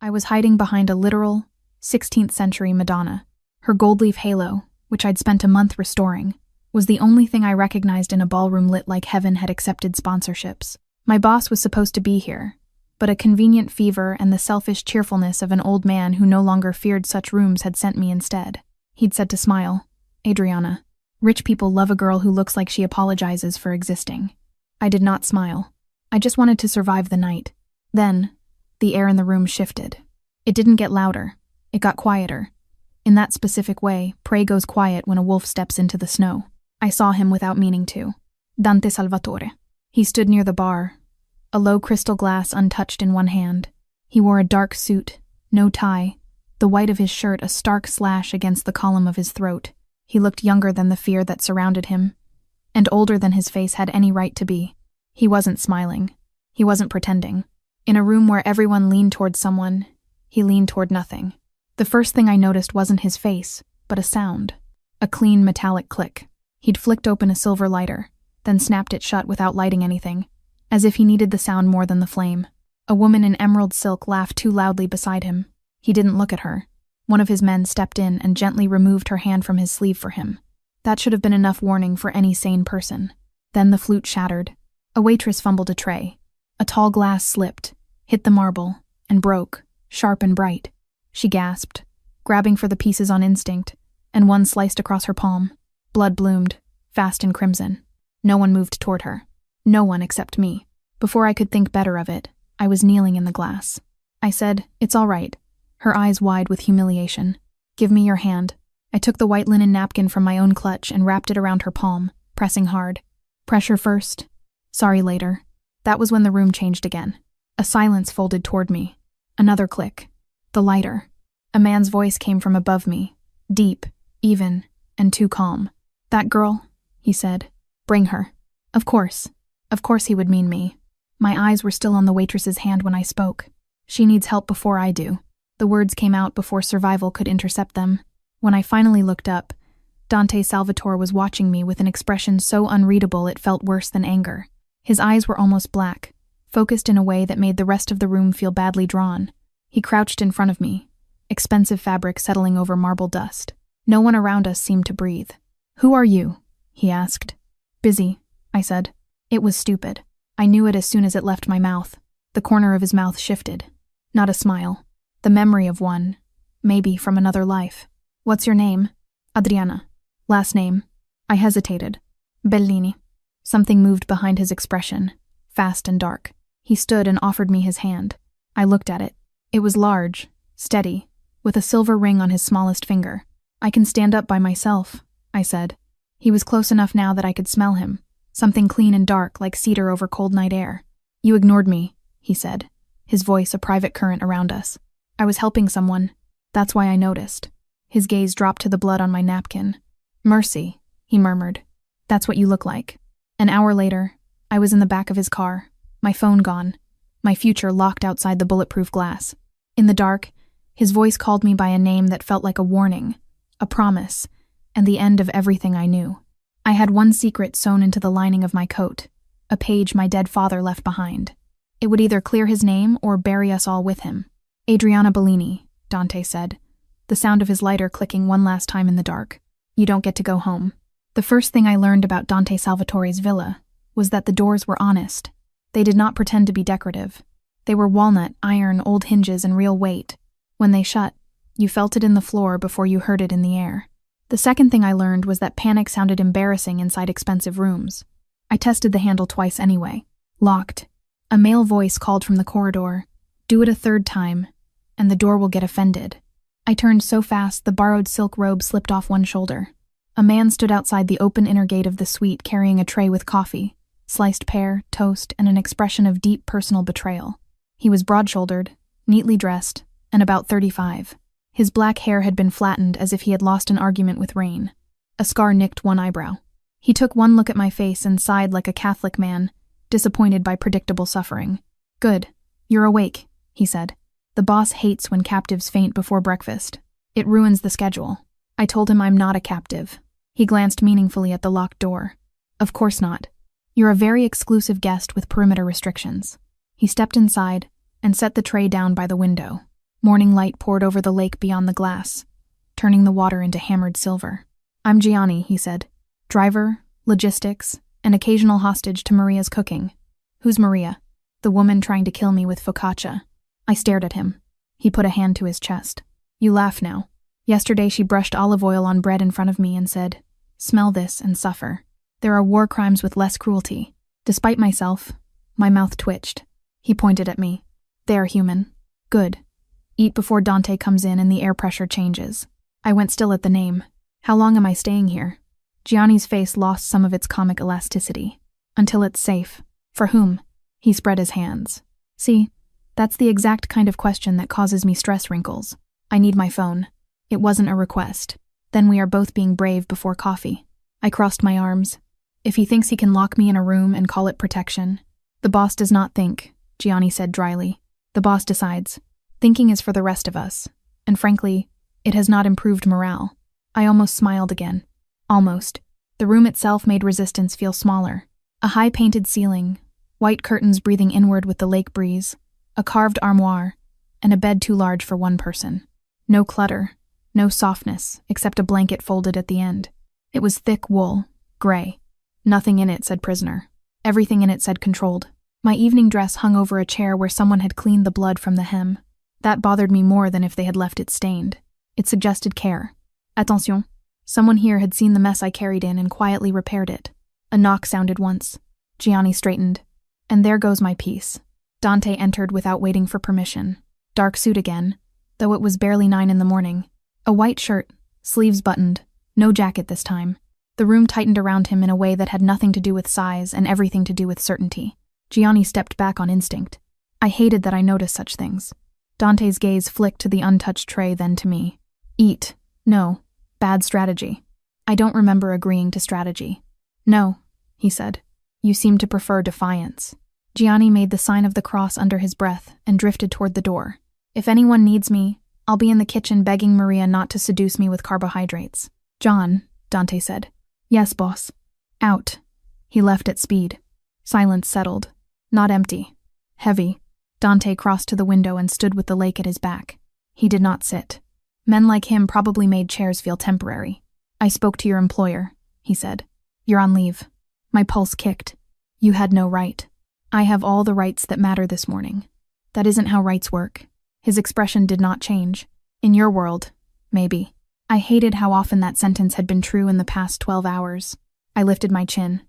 I was hiding behind a literal 16th century Madonna. Her gold leaf halo, which I'd spent a month restoring, was the only thing I recognized in a ballroom lit like heaven had accepted sponsorships. My boss was supposed to be here, but a convenient fever and the selfish cheerfulness of an old man who no longer feared such rooms had sent me instead. He'd said to smile, "Adriana, rich people love a girl who looks like she apologizes for existing." I did not smile. I just wanted to survive the night. Then, the air in the room shifted. It didn't get louder. It got quieter. In that specific way, prey goes quiet when a wolf steps into the snow. I saw him without meaning to. Dante Salvatore. He stood near the bar, a low crystal glass untouched in one hand. He wore a dark suit, no tie, the white of his shirt a stark slash against the column of his throat. He looked younger than the fear that surrounded him, and older than his face had any right to be. He wasn't smiling. He wasn't pretending. In a room where everyone leaned toward someone, he leaned toward nothing. The first thing I noticed wasn't his face, but a sound. A clean metallic click. He'd flicked open a silver lighter, then snapped it shut without lighting anything, as if he needed the sound more than the flame. A woman in emerald silk laughed too loudly beside him. He didn't look at her. One of his men stepped in and gently removed her hand from his sleeve for him. That should have been enough warning for any sane person. Then the flute shattered. A waitress fumbled a tray. A tall glass slipped, hit the marble, and broke, sharp and bright. She gasped, grabbing for the pieces on instinct, and one sliced across her palm. Blood bloomed, fast and crimson. No one moved toward her. No one except me. Before I could think better of it, I was kneeling in the glass. I said, "It's all right," her eyes wide with humiliation. "Give me your hand." I took the white linen napkin from my own clutch and wrapped it around her palm, pressing hard. "Pressure first. Sorry later." That was when the room changed again. A silence folded toward me. Another click. The lighter. A man's voice came from above me, deep, even, and too calm. "That girl," he said. "Bring her." Of course he would mean me. My eyes were still on the waitress's hand when I spoke. "She needs help before I do." The words came out before survival could intercept them. When I finally looked up, Dante Salvatore was watching me with an expression so unreadable it felt worse than anger. His eyes were almost black, focused in a way that made the rest of the room feel badly drawn. He crouched in front of me, expensive fabric settling over marble dust. No one around us seemed to breathe. "Who are you?" he asked. "Busy," I said. It was stupid. I knew it as soon as it left my mouth. The corner of his mouth shifted. Not a smile. The memory of one. Maybe from another life. "What's your name?" "Adriana." "Last name?" I hesitated. "Bellini." Something moved behind his expression, fast and dark. He stood and offered me his hand. I looked at it. It was large, steady, with a silver ring on his smallest finger. "I can stand up by myself," I said. He was close enough now that I could smell him. Something clean and dark, like cedar over cold night air. "You ignored me," he said, his voice a private current around us. "I was helping someone. That's why I noticed." His gaze dropped to the blood on my napkin. "Mercy," he murmured. "That's what you look like." An hour later, I was in the back of his car, my phone gone, my future locked outside the bulletproof glass. In the dark, his voice called me by a name that felt like a warning, a promise, and the end of everything I knew. I had one secret sewn into the lining of my coat, a page my dead father left behind. It would either clear his name or bury us all with him. "Adriana Bellini," Dante said, the sound of his lighter clicking one last time in the dark. "You don't get to go home." The first thing I learned about Dante Salvatore's villa was that the doors were honest. They did not pretend to be decorative. They were walnut, iron, old hinges, and real weight. When they shut, you felt it in the floor before you heard it in the air. The second thing I learned was that panic sounded embarrassing inside expensive rooms. I tested the handle twice anyway. Locked. A male voice called from the corridor, "Do it a third time, and the door will get offended." I turned so fast the borrowed silk robe slipped off one shoulder. A man stood outside the open inner gate of the suite carrying a tray with coffee, sliced pear, toast, and an expression of deep personal betrayal. He was broad-shouldered, neatly dressed, and about 35. His black hair had been flattened as if he had lost an argument with rain. A scar nicked one eyebrow. He took one look at my face and sighed like a Catholic man, disappointed by predictable suffering. "Good. You're awake," he said. "The boss hates when captives faint before breakfast. It ruins the schedule." I told him I'm not a captive. He glanced meaningfully at the locked door. "Of course not. You're a very exclusive guest with perimeter restrictions." He stepped inside and set the tray down by the window. Morning light poured over the lake beyond the glass, turning the water into hammered silver. "I'm Gianni," he said. "Driver, logistics, and occasional hostage to Maria's cooking." "Who's Maria?" "The woman trying to kill me with focaccia." I stared at him. He put a hand to his chest. "You laugh now. Yesterday she brushed olive oil on bread in front of me and said, 'Smell this and suffer.' There are war crimes with less cruelty." Despite myself, my mouth twitched. He pointed at me. "They are human. Good. Eat before Dante comes in and the air pressure changes." I went still at the name. "How long am I staying here?" Gianni's face lost some of its comic elasticity. "Until it's safe." "For whom?" He spread his hands. "See, that's the exact kind of question that causes me stress wrinkles. I need my phone." It wasn't a request. Then we are both being brave before coffee. I crossed my arms. "If he thinks he can lock me in a room and call it protection." "The boss does not think," Gianni said dryly. "The boss decides. Thinking is for the rest of us. And frankly, it has not improved morale." I almost smiled again. Almost. The room itself made resistance feel smaller. A high painted ceiling, white curtains breathing inward with the lake breeze, a carved armoire, and a bed too large for one person. No clutter, no softness, except a blanket folded at the end. It was thick wool, gray. Nothing in it said prisoner. Everything in it said controlled. My evening dress hung over a chair where someone had cleaned the blood from the hem. That bothered me more than if they had left it stained. It suggested care. Attention. Someone here had seen the mess I carried in and quietly repaired it. A knock sounded once. Gianni straightened. "And there goes my piece." Dante entered without waiting for permission. Dark suit again, though it was barely 9 in the morning. A white shirt, sleeves buttoned, no jacket this time. The room tightened around him in a way that had nothing to do with size and everything to do with certainty. Gianni stepped back on instinct. I hated that I noticed such things. Dante's gaze flicked to the untouched tray, then to me. "Eat. No. Bad strategy." I don't remember agreeing to strategy. "No," he said. "You seem to prefer defiance." Gianni made the sign of the cross under his breath and drifted toward the door. "If anyone needs me, I'll be in the kitchen begging Maria not to seduce me with carbohydrates." "John," Dante said. "Yes, boss." "Out." He left at speed. Silence settled. Not empty. Heavy. Dante crossed to the window and stood with the lake at his back. He did not sit. Men like him probably made chairs feel temporary. "I spoke to your employer," he said. "You're on leave." My pulse kicked. "You had no right." "I have all the rights that matter this morning." "That isn't how rights work." His expression did not change. "In your world, maybe." I hated how often that sentence had been true in the past 12 hours. I lifted my chin.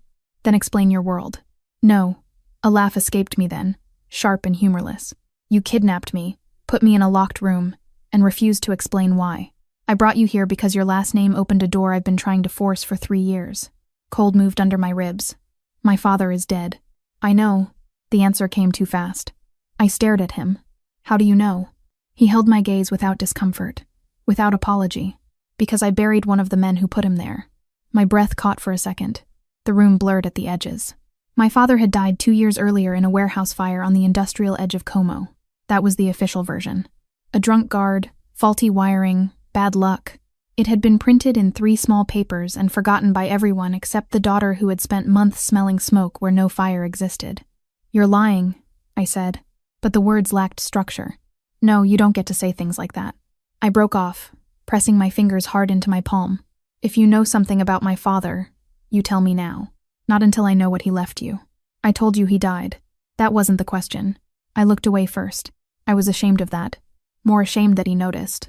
"Then explain your world." "No." A laugh escaped me then, sharp and humorless. "You kidnapped me, put me in a locked room, and refused to explain why. I brought you here because your last name opened a door I've been trying to force for 3 years. Cold moved under my ribs. My father is dead." "I know." The answer came too fast. I stared at him. "How do you know?" He held my gaze without discomfort, without apology. "Because I buried one of the men who put him there." My breath caught for a second. The room blurred at the edges. My father had died 2 years earlier in a warehouse fire on the industrial edge of Como. That was the official version. A drunk guard, faulty wiring, bad luck. It had been printed in 3 small papers and forgotten by everyone except the daughter who had spent months smelling smoke where no fire existed. "You're lying," I said, but the words lacked structure. "No, you don't get to say things like that." I broke off, pressing my fingers hard into my palm. "If you know something about my father, you tell me now. Not until I know what he left you." "I told you he died." That wasn't the question. I looked away first. I was ashamed of that. More ashamed that he noticed.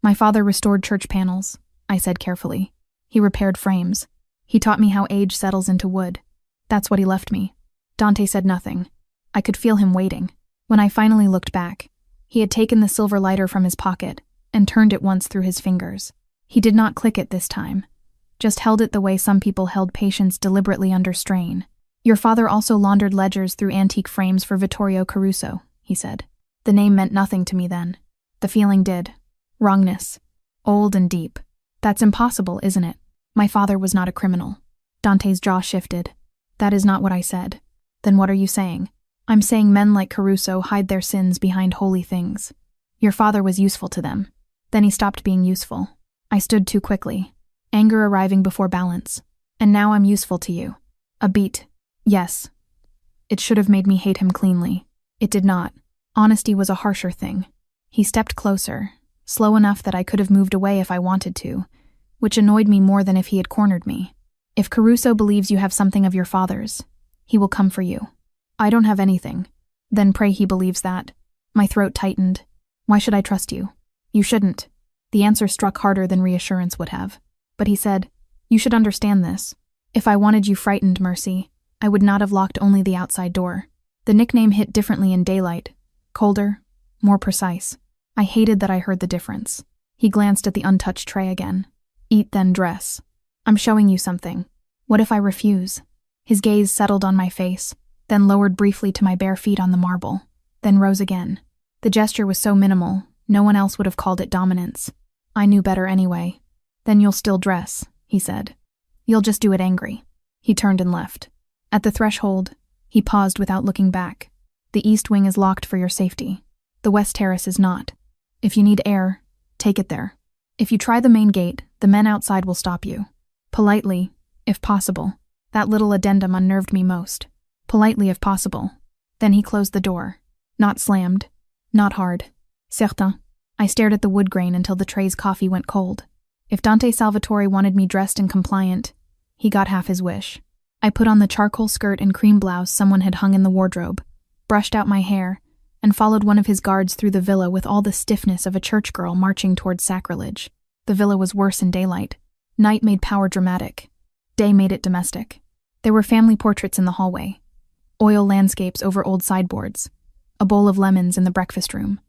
"My father restored church panels," I said carefully. "He repaired frames. He taught me how age settles into wood. That's what he left me." Dante said nothing. I could feel him waiting. When I finally looked back, he had taken the silver lighter from his pocket and turned it once through his fingers. He did not click it this time, just held it the way some people held patience deliberately under strain. "Your father also laundered ledgers through antique frames for Vittorio Caruso," he said. The name meant nothing to me then. The feeling did. Wrongness. Old and deep. "That's impossible, isn't it? My father was not a criminal." Dante's jaw shifted. "That is not what I said." "Then what are you saying?" "I'm saying men like Caruso hide their sins behind holy things. Your father was useful to them. Then he stopped being useful." I stood too quickly, anger arriving before balance. "And now I'm useful to you." A beat. Yes. It should have made me hate him cleanly. It did not. Honesty was a harsher thing. He stepped closer, slow enough that I could have moved away if I wanted to, which annoyed me more than if he had cornered me. If Caruso believes you have something of your father's, he will come for you. I don't have anything. Then pray he believes that. My throat tightened. Why should I trust you? You shouldn't. The answer struck harder than reassurance would have. But he said, you should understand this. If I wanted you frightened, Mercy, I would not have locked only the outside door. The nickname hit differently in daylight. Colder, more precise. I hated that I heard the difference. He glanced at the untouched tray again. Eat then dress. I'm showing you something. What if I refuse? His gaze settled on my face, then lowered briefly to my bare feet on the marble, then rose again. The gesture was so minimal, no one else would have called it dominance. I knew better anyway. Then you'll still dress, he said. You'll just do it angry. He turned and left. At the threshold, he paused without looking back. The east wing is locked for your safety. The west terrace is not. If you need air, take it there. If you try the main gate, the men outside will stop you. Politely, if possible. That little addendum unnerved me most. Politely if possible. Then he closed the door. Not slammed. Not hard. Certain. I stared at the wood grain until the tray's coffee went cold. If Dante Salvatore wanted me dressed and compliant, he got half his wish. I put on the charcoal skirt and cream blouse someone had hung in the wardrobe, brushed out my hair, and followed one of his guards through the villa with all the stiffness of a church girl marching towards sacrilege. The villa was worse in daylight. Night made power dramatic. Day made it domestic. There were family portraits in the hallway, oil landscapes over old sideboards, a bowl of lemons in the breakfast room,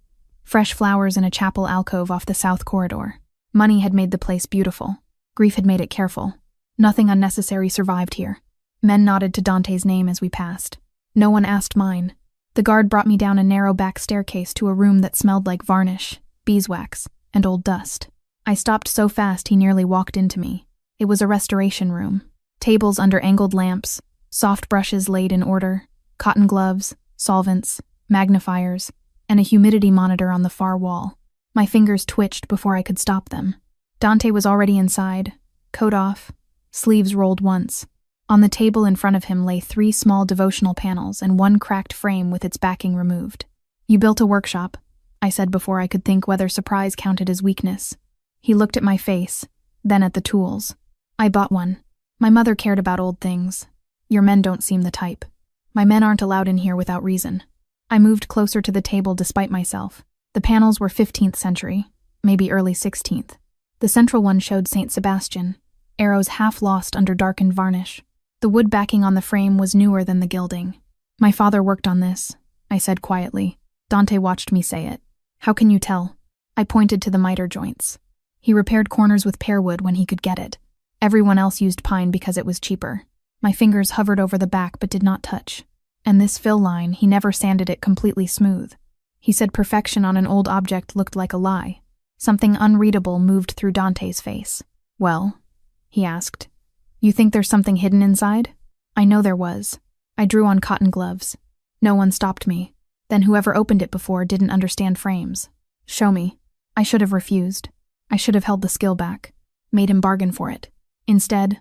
fresh flowers in a chapel alcove off the south corridor. Money had made the place beautiful. Grief had made it careful. Nothing unnecessary survived here. Men nodded to Dante's name as we passed. No one asked mine. The guard brought me down a narrow back staircase to a room that smelled like varnish, beeswax, and old dust. I stopped so fast he nearly walked into me. It was a restoration room. Tables under angled lamps, soft brushes laid in order, cotton gloves, solvents, magnifiers, and a humidity monitor on the far wall. My fingers twitched before I could stop them. Dante was already inside, coat off, sleeves rolled once. On the table in front of him lay 3 small devotional panels and one cracked frame with its backing removed. You built a workshop, I said before I could think whether surprise counted as weakness. He looked at my face, then at the tools. I bought one. My mother cared about old things. Your men don't seem the type. My men aren't allowed in here without reason. I moved closer to the table despite myself. The panels were 15th century, maybe early 16th. The central one showed Saint Sebastian, arrows half lost under darkened varnish. The wood backing on the frame was newer than the gilding. My father worked on this, I said quietly. Dante watched me say it. How can you tell? I pointed to the miter joints. He repaired corners with pear wood when he could get it. Everyone else used pine because it was cheaper. My fingers hovered over the back but did not touch. And this fill line, he never sanded it completely smooth. He said perfection on an old object looked like a lie. Something unreadable moved through Dante's face. Well, he asked, you think there's something hidden inside? I know there was. I drew on cotton gloves. No one stopped me. Then whoever opened it before didn't understand frames. Show me. I should have refused. I should have held the skill back. Made him bargain for it. Instead,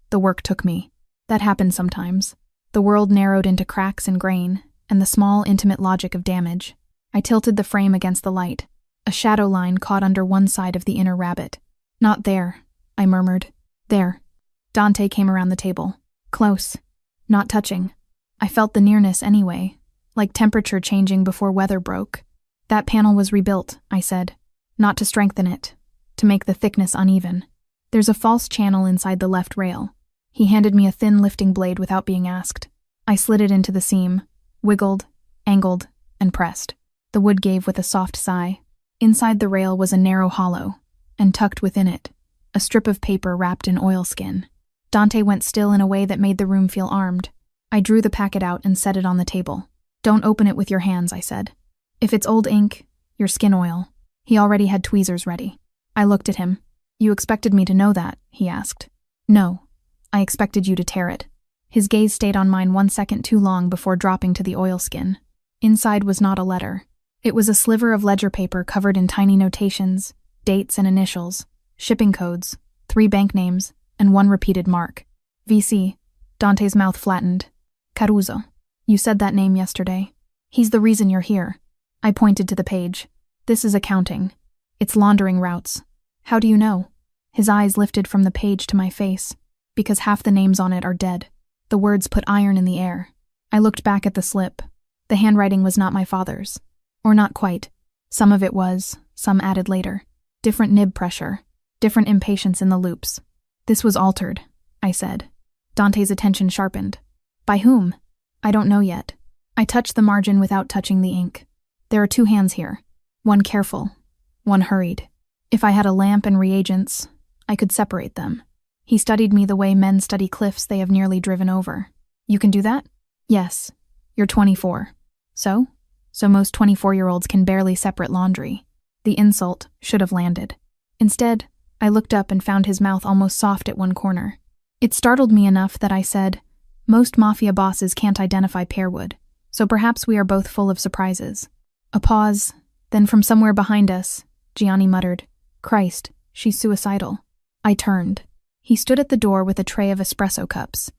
the work took me. That happened sometimes. The world narrowed into cracks and grain, and the small, intimate logic of damage. I tilted the frame against the light. A shadow line caught under one side of the inner rabbit. Not there, I murmured. There. Dante came around the table. Close. Not touching. I felt the nearness anyway, like temperature changing before weather broke. That panel was rebuilt, I said. Not to strengthen it, to make the thickness uneven. There's a false channel inside the left rail. He handed me a thin lifting blade without being asked. I slid it into the seam, wiggled, angled, and pressed. The wood gave with a soft sigh. Inside the rail was a narrow hollow, and tucked within it, a strip of paper wrapped in oilskin. Dante went still in a way that made the room feel armed. I drew the packet out and set it on the table. Don't open it with your hands, I said. If it's old ink, your skin oil. He already had tweezers ready. I looked at him. You expected me to know that, he asked. No, I expected you to tear it. His gaze stayed on mine 1 second too long before dropping to the oilskin. Inside was not a letter. It was a sliver of ledger paper covered in tiny notations, dates and initials, shipping codes, 3 bank names, and 1 repeated mark. VC. Dante's mouth flattened. Caruso. You said that name yesterday. He's the reason you're here. I pointed to the page. This is accounting. It's laundering routes. How do you know? His eyes lifted from the page to my face. Because half the names on it are dead. The words put iron in the air. I looked back at the slip. The handwriting was not my father's. Or not quite. Some of it was, some added later. Different nib pressure. Different impatience in the loops. This was altered, I said. Dante's attention sharpened. By whom? I don't know yet. I touched the margin without touching the ink. There are 2 hands here. One careful, one hurried. If I had a lamp and reagents, I could separate them. He studied me the way men study cliffs they have nearly driven over. You can do that? Yes. You're 24. So? So most 24-year-olds can barely separate laundry. The insult should have landed. Instead, I looked up and found his mouth almost soft at one corner. It startled me enough that I said, most Mafia bosses can't identify pearwood, so perhaps we are both full of surprises. A pause, then from somewhere behind us, Gianni muttered, Christ, she's suicidal. I turned. He stood at the door with a tray of espresso cups.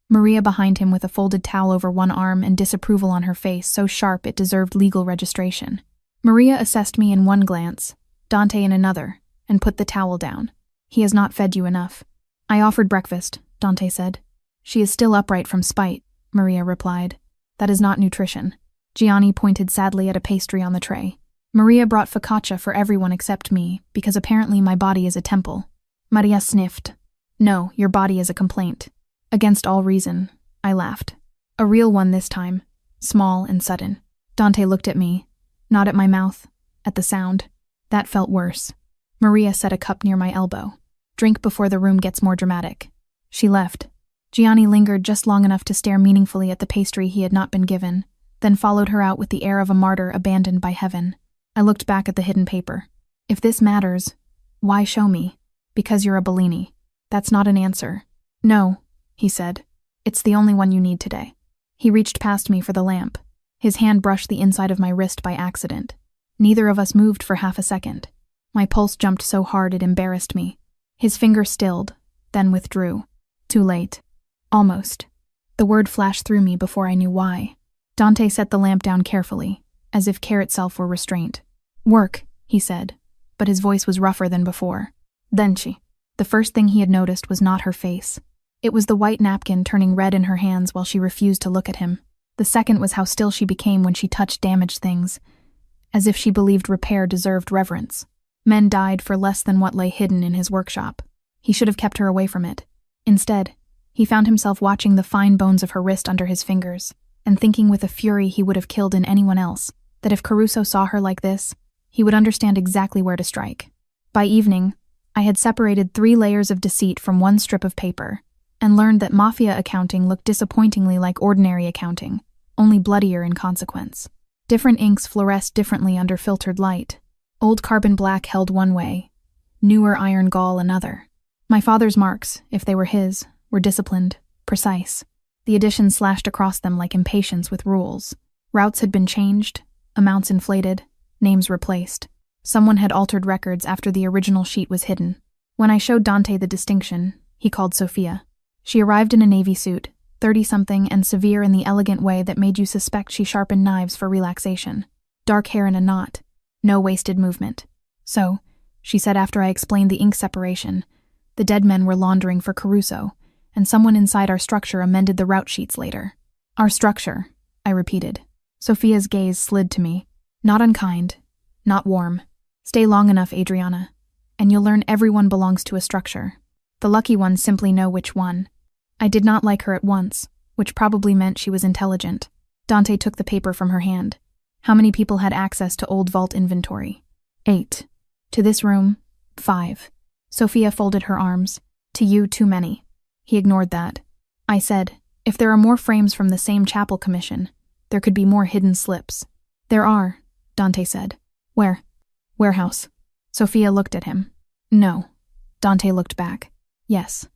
Maria behind him with a folded towel over one arm and disapproval on her face so sharp it deserved legal registration. Maria assessed me in one glance, Dante in another, and put the towel down. He has not fed you enough. I offered breakfast, Dante said. She is still upright from spite, Maria replied. That is not nutrition. Gianni pointed sadly at a pastry on the tray. Maria brought focaccia for everyone except me, because apparently my body is a temple. Maria sniffed. No, your body is a complaint. Against all reason, I laughed. A real one this time, small and sudden. Dante looked at me, not at my mouth, at the sound. That felt worse. Maria set a cup near my elbow. Drink before the room gets more dramatic. She left. Gianni lingered just long enough to stare meaningfully at the pastry he had not been given, then followed her out with the air of a martyr abandoned by heaven. I looked back at the hidden paper. If this matters, why show me? Because you're a Bellini. That's not an answer. No, he said. It's the only one you need today. He reached past me for the lamp. His hand brushed the inside of my wrist by accident. Neither of us moved for half a second. My pulse jumped so hard it embarrassed me. His finger stilled, then withdrew. Too late. Almost. The word flashed through me before I knew why. Dante set the lamp down carefully, as if care itself were restraint. Work, he said, but his voice was rougher than before. Then she. The first thing he had noticed was not her face. It was the white napkin turning red in her hands while she refused to look at him. The second was how still she became when she touched damaged things, as if she believed repair deserved reverence. Men died for less than what lay hidden in his workshop. He should have kept her away from it. Instead, he found himself watching the fine bones of her wrist under his fingers, and thinking with a fury he would have killed in anyone else, that if Caruso saw her like this, he would understand exactly where to strike. By evening, I had separated 3 layers of deceit from one strip of paper, and learned that Mafia accounting looked disappointingly like ordinary accounting, only bloodier in consequence. Different inks fluoresced differently under filtered light. Old carbon black held one way, newer iron gall another. My father's marks, if they were his, were disciplined, precise. The additions slashed across them like impatience with rules. Routes had been changed, amounts inflated, names replaced. Someone had altered records after the original sheet was hidden. When I showed Dante the distinction, he called Sophia. She arrived in a navy suit, 30-something and severe in the elegant way that made you suspect she sharpened knives for relaxation. Dark hair in a knot. No wasted movement. So, she said after I explained the ink separation, the dead men were laundering for Caruso, and someone inside our structure amended the route sheets later. Our structure, I repeated. Sophia's gaze slid to me. Not unkind, not warm. Stay long enough, Adriana, and you'll learn everyone belongs to a structure. The lucky ones simply know which one. I did not like her at once, which probably meant she was intelligent. Dante took the paper from her hand. How many people had access to old vault inventory? 8. To this room, 5. Sophia folded her arms. To you, too many. He ignored that. I said, if there are more frames from the same chapel commission, there could be more hidden slips. There are, Dante said. Where? Warehouse. Sophia looked at him. No. Dante looked back. Yes.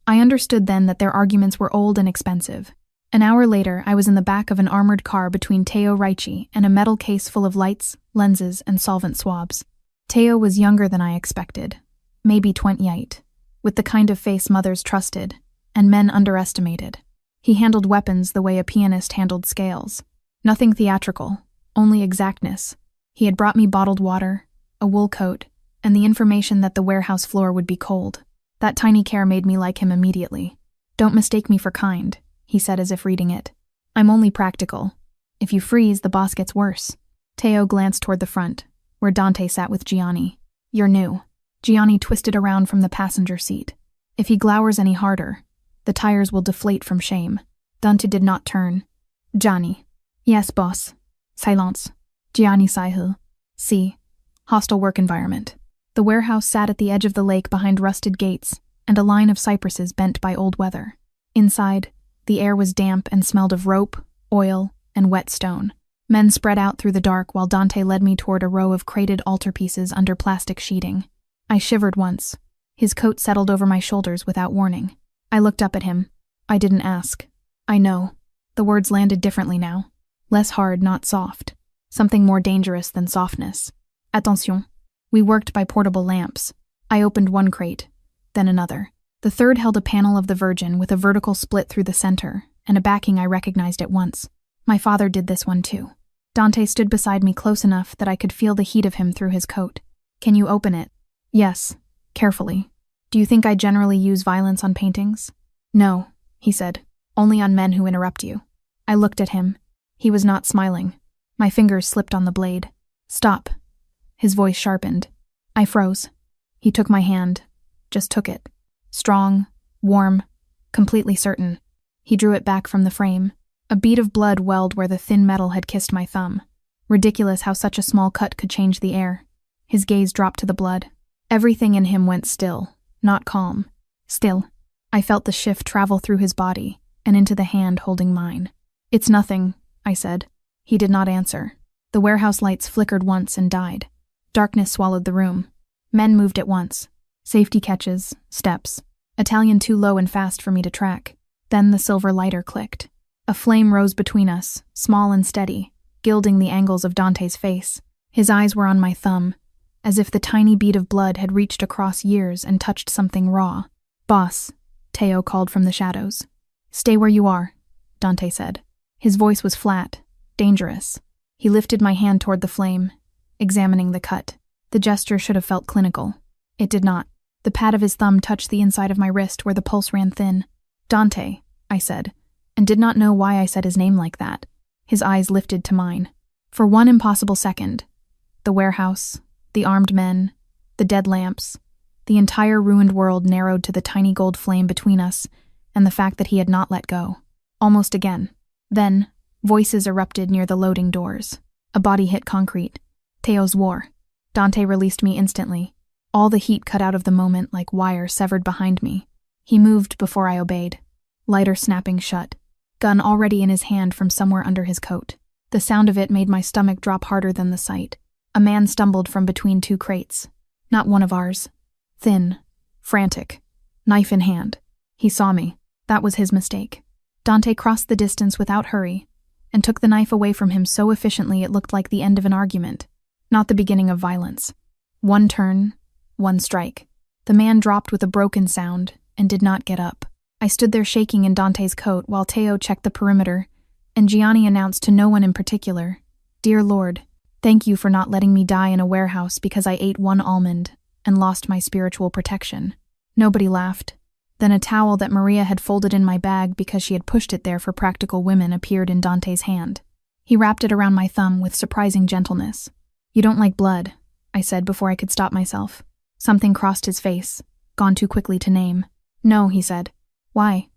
I understood then that their arguments were old and expensive. An hour later, I was in the back of an armored car between Teo Raichi and a metal case full of lights, lenses, and solvent swabs. Teo was younger than I expected, maybe 28, with the kind of face mothers trusted, and men underestimated. He handled weapons the way a pianist handled scales. Nothing theatrical, only exactness. He had brought me bottled water, a wool coat, and the information that the warehouse floor would be cold. That tiny care made me like him immediately. "Don't mistake me for kind," he said as if reading it. "I'm only practical. If you freeze, the boss gets worse." Teo glanced toward the front, where Dante sat with Gianni. "You're new." Gianni twisted around from the passenger seat. "If he glowers any harder, the tires will deflate from shame." Dante did not turn. "Gianni." "Yes, boss." Silence. Gianni Sahil. "See. Hostile work environment." The warehouse sat at the edge of the lake behind rusted gates and a line of cypresses bent by old weather. Inside, the air was damp and smelled of rope, oil, and wet stone. Men spread out through the dark while Dante led me toward a row of crated altarpieces under plastic sheeting. I shivered once. His coat settled over my shoulders without warning. I looked up at him. "I didn't ask." "I know." The words landed differently now. Less hard, not soft. Something more dangerous than softness. "Attention." We worked by portable lamps. I opened one crate, then another. The third held a panel of the Virgin with a vertical split through the center, and a backing I recognized at once. My father did this one too. Dante stood beside me close enough that I could feel the heat of him through his coat. "Can you open it?" "Yes, carefully." "Do you think I generally use violence on paintings?" "No," he said. "Only on men who interrupt you." I looked at him. He was not smiling. My fingers slipped on the blade. "Stop." His voice sharpened. I froze. He took my hand. Just took it. Strong, warm, completely certain. He drew it back from the frame. A bead of blood welled where the thin metal had kissed my thumb. Ridiculous how such a small cut could change the air. His gaze dropped to the blood. Everything in him went still, not calm. Still. I felt the shift travel through his body and into the hand holding mine. "It's nothing," I said. He did not answer. The warehouse lights flickered once and died. Darkness swallowed the room. Men moved at once. Safety catches, steps. Italian too low and fast for me to track. Then the silver lighter clicked. A flame rose between us, small and steady, gilding the angles of Dante's face. His eyes were on my thumb, as if the tiny bead of blood had reached across years and touched something raw. "Boss," Teo called from the shadows. "Stay where you are," Dante said. His voice was flat, dangerous. He lifted my hand toward the flame, examining the cut. The gesture should have felt clinical. It did not. The pad of his thumb touched the inside of my wrist where the pulse ran thin. "Dante," I said, and did not know why I said his name like that. His eyes lifted to mine. For one impossible second, the warehouse, the armed men, the dead lamps, the entire ruined world narrowed to the tiny gold flame between us and the fact that he had not let go. Almost again. Then, voices erupted near the loading doors. A body hit concrete. Teo's war. Dante released me instantly. All the heat cut out of the moment like wire severed behind me. He moved before I obeyed. Lighter snapping shut. Gun already in his hand from somewhere under his coat. The sound of it made my stomach drop harder than the sight. A man stumbled from between two crates. Not one of ours. Thin. Frantic. Knife in hand. He saw me. That was his mistake. Dante crossed the distance without hurry, and took the knife away from him so efficiently it looked like the end of an argument, not the beginning of violence. One turn, one strike. The man dropped with a broken sound and did not get up. I stood there shaking in Dante's coat while Teo checked the perimeter, and Gianni announced to no one in particular, "Dear Lord, thank you for not letting me die in a warehouse because I ate one almond and lost my spiritual protection." Nobody laughed. Then a towel that Maria had folded in my bag because she had pushed it there for practical women appeared in Dante's hand. He wrapped it around my thumb with surprising gentleness. "You don't like blood," I said before I could stop myself. Something crossed his face, gone too quickly to name. "No," he said. "Why?"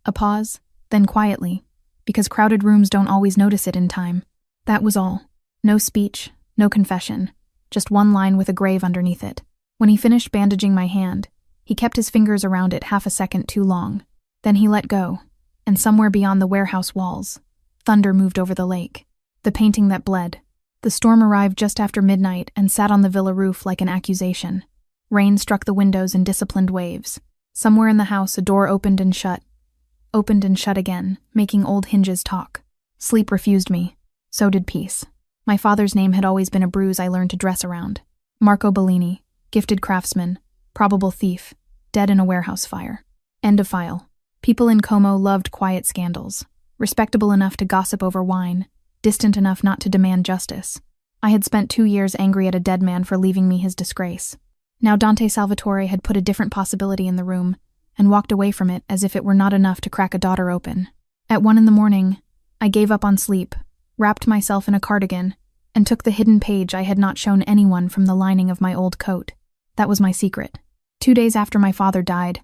A pause, then quietly, "Because crowded rooms don't always notice it in time." That was all. No speech, no confession, just one line with a grave underneath it. When he finished bandaging my hand, he kept his fingers around it half a second too long. Then he let go, and somewhere beyond the warehouse walls, thunder moved over the lake. The painting that bled. The storm arrived just after midnight and sat on the villa roof like an accusation. Rain struck the windows in disciplined waves. Somewhere in the house a door opened and shut again, making old hinges talk. Sleep refused me. So did peace. My father's name had always been a bruise I learned to dress around. Marco Bellini, gifted craftsman, probable thief, dead in a warehouse fire. End of file. People in Como loved quiet scandals, respectable enough to gossip over wine, distant enough not to demand justice. I had spent 2 years angry at a dead man for leaving me his disgrace. Now Dante Salvatore had put a different possibility in the room and walked away from it as if it were not enough to crack a daughter open. At 1 a.m, I gave up on sleep, wrapped myself in a cardigan, and took the hidden page I had not shown anyone from the lining of my old coat. That was my secret. 2 days after my father died,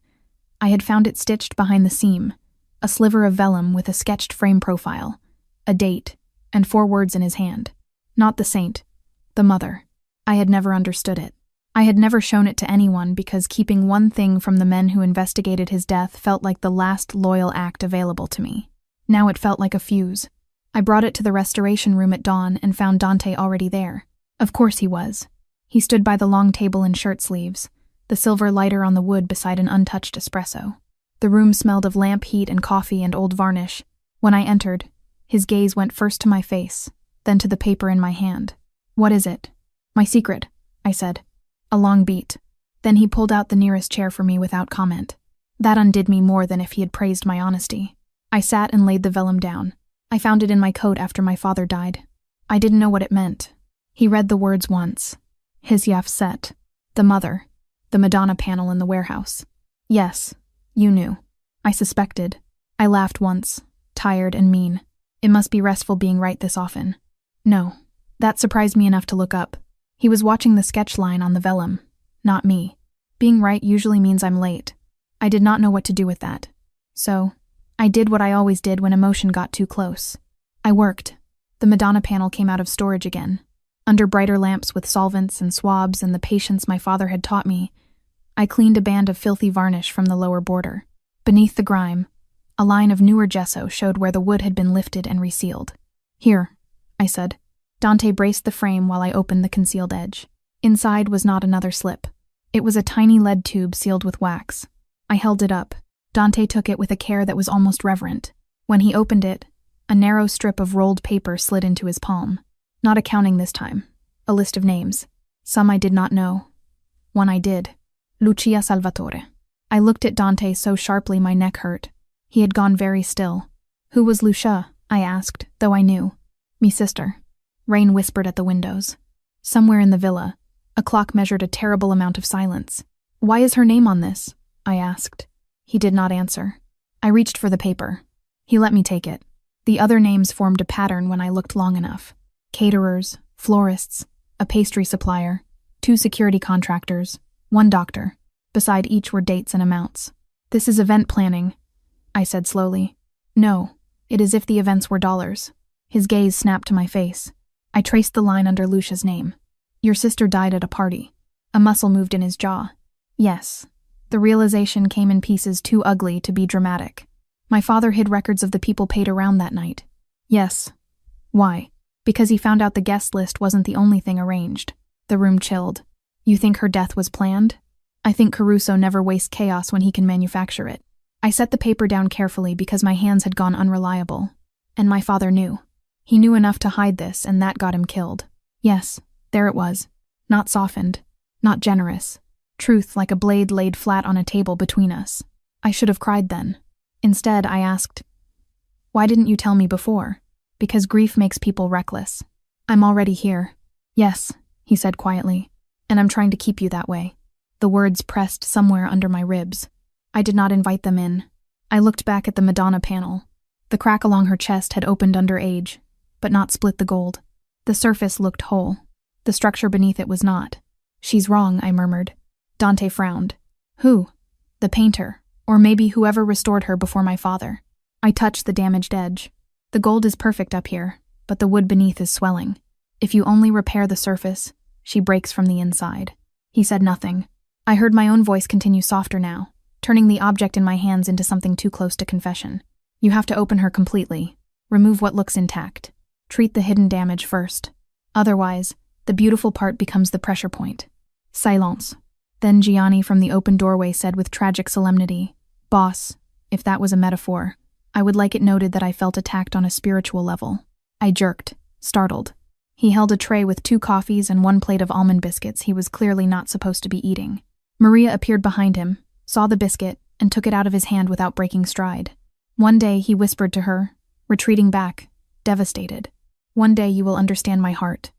I had found it stitched behind the seam, a sliver of vellum with a sketched frame profile, a date, and 4 words in his hand. Not the saint, the mother. I had never understood it. I had never shown it to anyone because keeping one thing from the men who investigated his death felt like the last loyal act available to me. Now it felt like a fuse. I brought it to the restoration room at dawn and found Dante already there. Of course he was. He stood by the long table in shirt sleeves, the silver lighter on the wood beside an untouched espresso. The room smelled of lamp heat and coffee and old varnish. When I entered, his gaze went first to my face, then to the paper in my hand. "What is it?" "My secret," I said. A long beat. Then he pulled out the nearest chair for me without comment. That undid me more than if he had praised my honesty. I sat and laid the vellum down. I found it in my coat after my father died. I didn't know what it meant. He read the words once. His Yaf set. The mother. The Madonna panel in the warehouse. Yes, you knew. I suspected. I laughed once, tired and mean. It must be restful being right this often. No, that surprised me enough to look up. He was watching the sketch line on the vellum, not me. Being right usually means I'm late. I did not know what to do with that. So, I did what I always did when emotion got too close. I worked. The Madonna panel came out of storage again. Under brighter lamps with solvents and swabs and the patience my father had taught me, I cleaned a band of filthy varnish from the lower border. Beneath the grime, a line of newer gesso showed where the wood had been lifted and resealed. "Here," I said. Dante braced the frame while I opened the concealed edge. Inside was not another slip. It was a tiny lead tube sealed with wax. I held it up. Dante took it with a care that was almost reverent. When he opened it, a narrow strip of rolled paper slid into his palm. Not a counting this time. A list of names. Some I did not know. One I did. Lucia Salvatore. I looked at Dante so sharply my neck hurt. He had gone very still. "Who was Lucia?" I asked, though I knew. "Me sister." Rain whispered at the windows. Somewhere in the villa, a clock measured a terrible amount of silence. "Why is her name on this?" I asked. He did not answer. I reached for the paper. He let me take it. The other names formed a pattern when I looked long enough. Caterers, florists, a pastry supplier, 2 security contractors, 1 doctor. Beside each were dates and amounts. "This is event planning," I said slowly. "No, it is if the events were dollars." His gaze snapped to my face. I traced the line under Lucia's name. "Your sister died at a party." A muscle moved in his jaw. Yes. The realization came in pieces too ugly to be dramatic. My father hid records of the people paid around that night. Yes. Why? Because he found out the guest list wasn't the only thing arranged. The room chilled. "You think her death was planned?" "I think Caruso never wastes chaos when he can manufacture it." I set the paper down carefully because my hands had gone unreliable. And my father knew. He knew enough to hide this, and that got him killed. Yes, there it was. Not softened. Not generous. Truth like a blade laid flat on a table between us. I should have cried then. Instead, I asked, "Why didn't you tell me before?" "Because grief makes people reckless." "I'm already here." "Yes," he said quietly, "and I'm trying to keep you that way." The words pressed somewhere under my ribs. I did not invite them in. I looked back at the Madonna panel. The crack along her chest had opened under age, but not split the gold. The surface looked whole. The structure beneath it was not. "She's wrong," I murmured. Dante frowned. "Who?" "The painter, or maybe whoever restored her before my father." I touched the damaged edge. "The gold is perfect up here, but the wood beneath is swelling. If you only repair the surface, she breaks from the inside." He said nothing. I heard my own voice continue softer now, turning the object in my hands into something too close to confession. "You have to open her completely. Remove what looks intact. Treat the hidden damage first. Otherwise, the beautiful part becomes the pressure point." Silence. Then Gianni from the open doorway said with tragic solemnity, "Boss, if that was a metaphor, I would like it noted that I felt attacked on a spiritual level." I jerked, startled. He held a tray with 2 coffees and 1 plate of almond biscuits he was clearly not supposed to be eating. Maria appeared behind him, saw the biscuit, and took it out of his hand without breaking stride. One day, he whispered to her, retreating back, devastated. "One day you will understand my heart."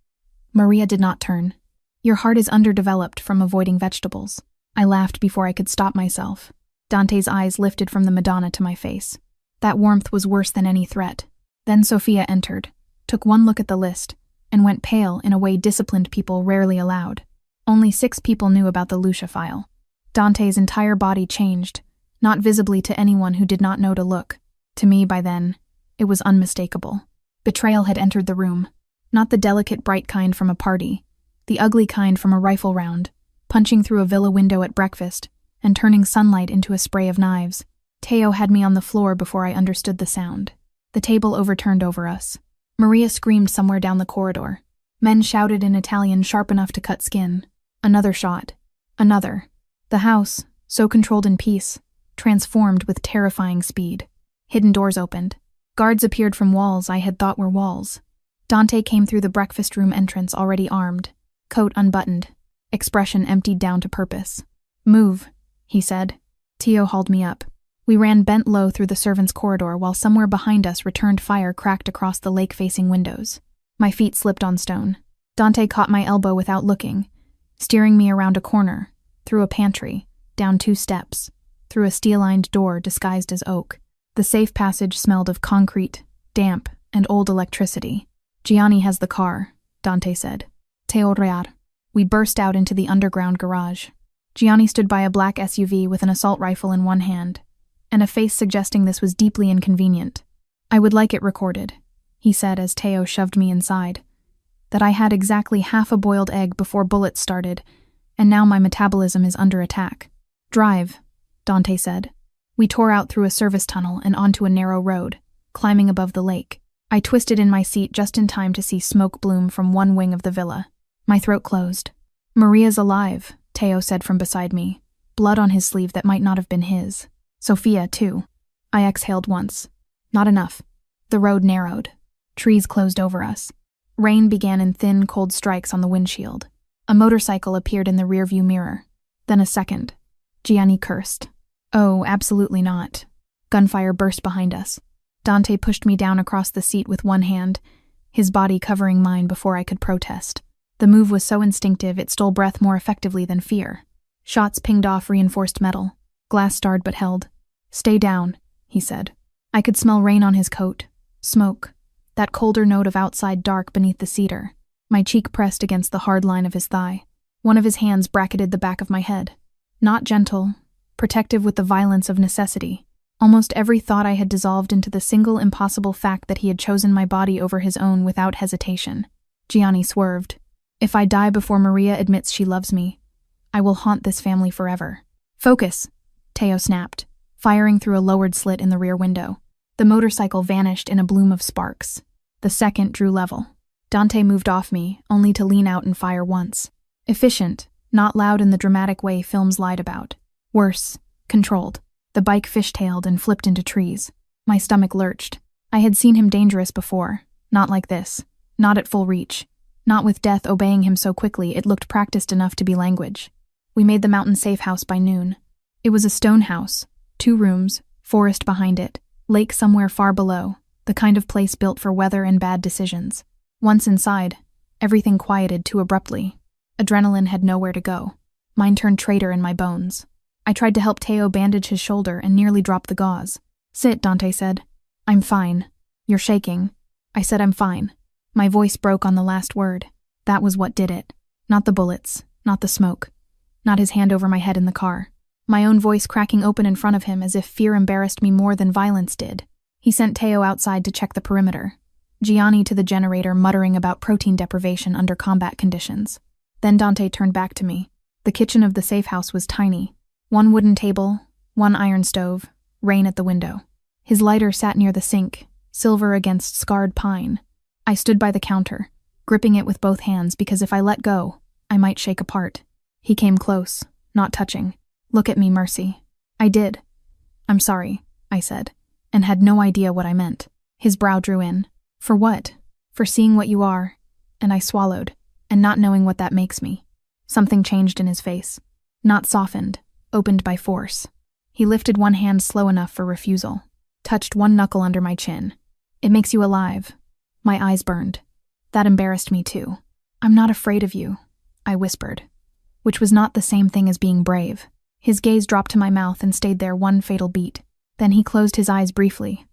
Maria did not turn. Your heart is underdeveloped from avoiding vegetables. I laughed before I could stop myself. Dante's eyes lifted from the Madonna to my face. That warmth was worse than any threat. Then Sophia entered, took one look at the list, and went pale in a way disciplined people rarely allowed. Only 6 people knew about the Lucia file. Dante's entire body changed, not visibly to anyone who did not know to look. To me, by then, it was unmistakable. Betrayal had entered the room. Not the delicate, bright kind from a party, the ugly kind from a rifle round, punching through a villa window at breakfast and turning sunlight into a spray of knives. Teo had me on the floor before I understood the sound. The table overturned over us. Maria screamed somewhere down the corridor. Men shouted in Italian sharp enough to cut skin. Another shot. Another. The house, so controlled in peace, transformed with terrifying speed. Hidden doors opened. Guards appeared from walls I had thought were walls. Dante came through the breakfast room entrance already armed, coat unbuttoned, expression emptied down to purpose. "Move," he said. Teo hauled me up. We ran bent low through the servants' corridor while somewhere behind us returned fire cracked across the lake-facing windows. My feet slipped on stone. Dante caught my elbow without looking, steering me around a corner, through a pantry, down 2 steps, through a steel-lined door disguised as oak. The safe passage smelled of concrete, damp, and old electricity. "Gianni has the car," Dante said. "Teo rear." We burst out into the underground garage. Gianni stood by a black SUV with an assault rifle in one hand, and a face suggesting this was deeply inconvenient. "I would like it recorded," he said as Teo shoved me inside, "that I had exactly half a boiled egg before bullets started, and now my metabolism is under attack." "Drive," Dante said. We tore out through a service tunnel and onto a narrow road, climbing above the lake. I twisted in my seat just in time to see smoke bloom from one wing of the villa. My throat closed. "Maria's alive," Teo said from beside me, blood on his sleeve that might not have been his. "Sophia, too." I exhaled once. Not enough. The road narrowed. Trees closed over us. Rain began in thin, cold strikes on the windshield. A motorcycle appeared in the rearview mirror. Then a second. Gianni cursed. "Oh, absolutely not." Gunfire burst behind us. Dante pushed me down across the seat with one hand, his body covering mine before I could protest. The move was so instinctive it stole breath more effectively than fear. Shots pinged off reinforced metal. Glass starred but held. "Stay down," he said. I could smell rain on his coat, smoke, that colder note of outside dark beneath the cedar. My cheek pressed against the hard line of his thigh. One of his hands bracketed the back of my head. Not gentle, protective with the violence of necessity. Almost every thought I had dissolved into the single impossible fact that he had chosen my body over his own without hesitation. Gianni swerved. "If I die before Maria admits she loves me, I will haunt this family forever." "Focus," Teo snapped, firing through a lowered slit in the rear window. The motorcycle vanished in a bloom of sparks. The second drew level. Dante moved off me, only to lean out and fire once. Efficient, not loud in the dramatic way films lied about. Worse, controlled. The bike fishtailed and flipped into trees. My stomach lurched. I had seen him dangerous before. Not like this. Not at full reach. Not with death obeying him so quickly it looked practiced enough to be language. We made the mountain safe house by noon. It was a stone house, 2 rooms, forest behind it, lake somewhere far below, the kind of place built for weather and bad decisions. Once inside, everything quieted too abruptly. Adrenaline had nowhere to go. Mine turned traitor in my bones. I tried to help Teo bandage his shoulder and nearly dropped the gauze. "Sit," Dante said. "I'm fine." "You're shaking." I said I'm fine. My voice broke on the last word. That was what did it. Not the bullets, not the smoke, not his hand over my head in the car. My own voice cracking open in front of him as if fear embarrassed me more than violence did. He sent Teo outside to check the perimeter. Gianni to the generator muttering about protein deprivation under combat conditions. Then Dante turned back to me. The kitchen of the safe house was tiny. 1 wooden table, 1 iron stove, rain at the window. His lighter sat near the sink, silver against scarred pine. I stood by the counter, gripping it with both hands because if I let go, I might shake apart. He came close, not touching. "Look at me, Mercy." I did. "I'm sorry," I said, and had no idea what I meant. His brow drew in. "For what?" "For seeing what you are." And I swallowed, and not knowing what that makes me. Something changed in his face. Not softened, opened by force. He lifted one hand slow enough for refusal, touched one knuckle under my chin. "It makes you alive." My eyes burned. That embarrassed me too. I'm not afraid of you, I whispered, which was not the same thing as being brave. His gaze dropped to my mouth and stayed there one fatal beat. Then he closed his eyes briefly,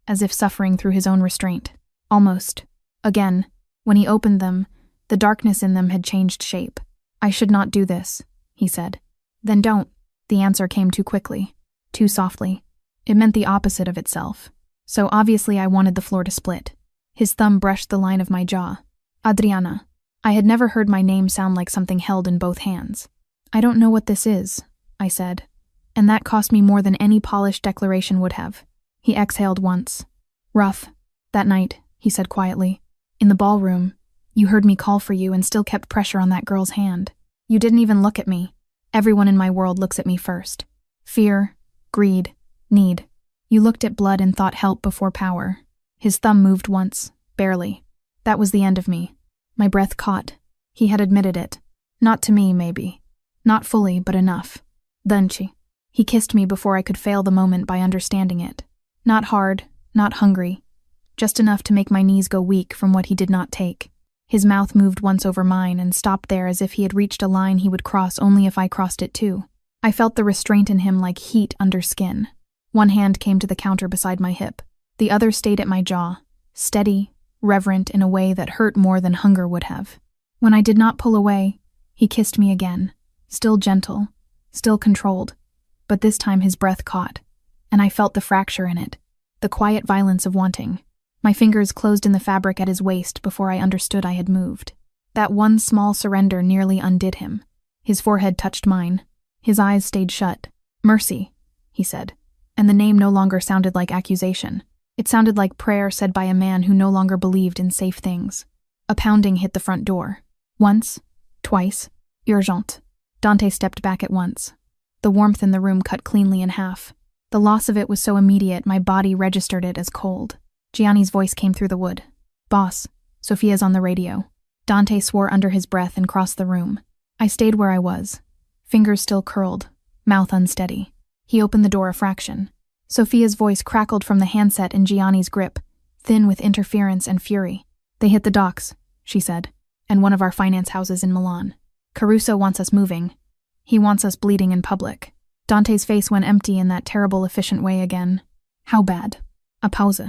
as if suffering through his own restraint. Almost. Again, when he opened them, the darkness in them had changed shape. I should not do this, he said. Then don't. The answer came too quickly, too softly. It meant the opposite of itself. So obviously I wanted the floor to split. His thumb brushed the line of my jaw. Adriana. I had never heard my name sound like something held in both hands. I don't know what this is, I said, and that cost me more than any polished declaration would have. He exhaled once. Rough. That night, he said quietly. In the ballroom, you heard me call for you and still kept pressure on that girl's hand. You didn't even look at me. Everyone in my world looks at me first. Fear, greed, need. You looked at blood and thought help before power. His thumb moved once, barely. That was the end of me. My breath caught. He had admitted it. Not to me, maybe. Not fully, but enough. Dunchi. He kissed me before I could fail the moment by understanding it. Not hard, not hungry. Just enough to make my knees go weak from what he did not take. His mouth moved once over mine and stopped there as if he had reached a line he would cross only if I crossed it too. I felt the restraint in him like heat under skin. One hand came to the counter beside my hip. The other stayed at my jaw, steady, reverent in a way that hurt more than hunger would have. When I did not pull away, he kissed me again, still gentle, still controlled, but this time his breath caught, and I felt the fracture in it, the quiet violence of wanting. My fingers closed in the fabric at his waist before I understood I had moved. That one small surrender nearly undid him. His forehead touched mine. His eyes stayed shut. Mercy, he said, and the name no longer sounded like accusation. It sounded like prayer said by a man who no longer believed in safe things. A pounding hit the front door. Once, twice, urgent. Dante stepped back at once. The warmth in the room cut cleanly in half. The loss of it was so immediate my body registered it as cold. Gianni's voice came through the wood. Boss, Sophia's on the radio. Dante swore under his breath and crossed the room. I stayed where I was, fingers still curled, mouth unsteady. He opened the door a fraction. Sophia's voice crackled from the handset in Gianni's grip, thin with interference and fury. They hit the docks, she said, and one of our finance houses in Milan. Caruso wants us moving. He wants us bleeding in public. Dante's face went empty in that terrible efficient way again. How bad? A pause.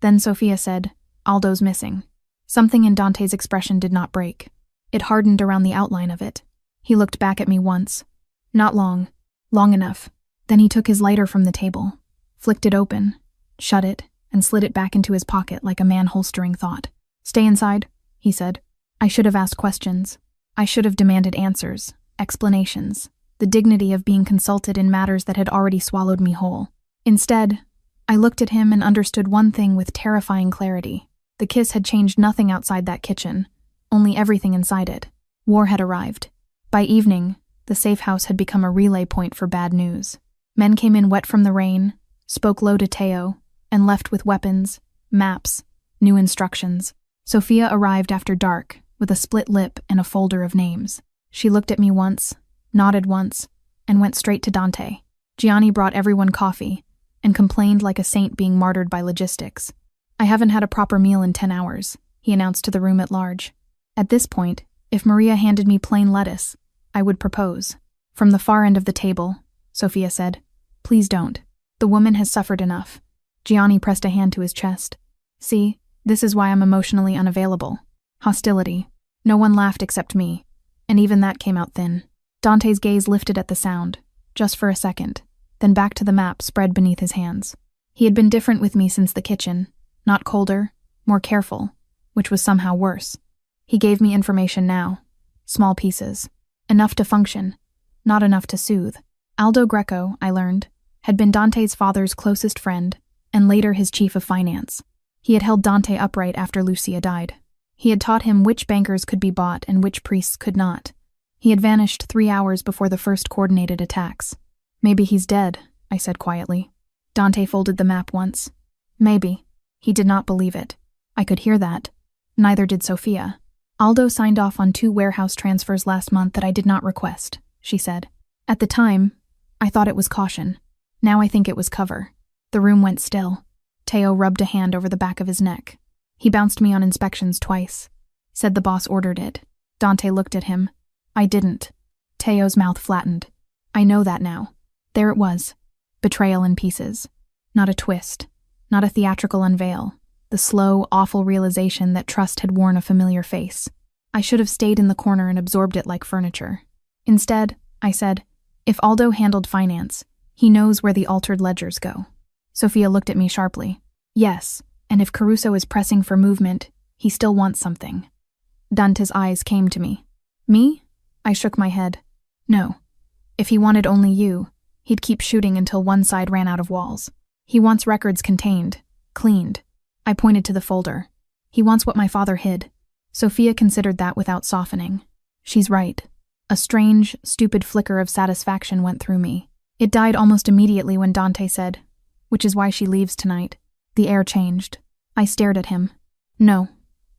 Then Sophia said, Aldo's missing. Something in Dante's expression did not break. It hardened around the outline of it. He looked back at me once. Not long. Long enough. Then he took his lighter from the table, flicked it open, shut it, and slid it back into his pocket like a man holstering thought. Stay inside, he said. I should have asked questions. I should have demanded answers, explanations, the dignity of being consulted in matters that had already swallowed me whole. Instead, I looked at him and understood one thing with terrifying clarity. The kiss had changed nothing outside that kitchen, only everything inside it. War had arrived. By evening, the safe house had become a relay point for bad news. Men came in wet from the rain, spoke low to Teo, and left with weapons, maps, new instructions. Sophia arrived after dark, with a split lip and a folder of names. She looked at me once, nodded once, and went straight to Dante. Gianni brought everyone coffee, and complained like a saint being martyred by logistics. I haven't had a proper meal in 10 hours, he announced to the room at large. At this point, if Maria handed me plain lettuce, I would propose. From the far end of the table, Sophia said, Please don't. The woman has suffered enough. Gianni pressed a hand to his chest. See, this is why I'm emotionally unavailable. Hostility. No one laughed except me, and even that came out thin. Dante's gaze lifted at the sound, just for a second, then back to the map spread beneath his hands. He had been different with me since the kitchen, not colder, more careful, which was somehow worse. He gave me information now, small pieces, enough to function, not enough to soothe. Aldo Greco, I learned, had been Dante's father's closest friend, and later his chief of finance. He had held Dante upright after Lucia died. He had taught him which bankers could be bought and which priests could not. He had vanished 3 hours before the first coordinated attacks. Maybe he's dead, I said quietly. Dante folded the map once. Maybe. He did not believe it. I could hear that. Neither did Sophia. Aldo signed off on 2 warehouse transfers last month that I did not request, she said. At the time, I thought it was caution. Now I think it was cover. The room went still. Teo rubbed a hand over the back of his neck. He bounced me on inspections twice. Said the boss ordered it. Dante looked at him. I didn't. Teo's mouth flattened. I know that now. There it was. Betrayal in pieces. Not a twist. Not a theatrical unveil. The slow, awful realization that trust had worn a familiar face. I should have stayed in the corner and absorbed it like furniture. Instead, I said, if Aldo handled finance, he knows where the altered ledgers go. Sophia looked at me sharply. Yes, and if Caruso is pressing for movement, he still wants something. Dante's eyes came to me. Me? I shook my head. No. If he wanted only you, he'd keep shooting until one side ran out of walls. He wants records contained, cleaned. I pointed to the folder. He wants what my father hid. Sophia considered that without softening. She's right. A strange, stupid flicker of satisfaction went through me. It died almost immediately when Dante said, which is why she leaves tonight. The air changed. I stared at him. No.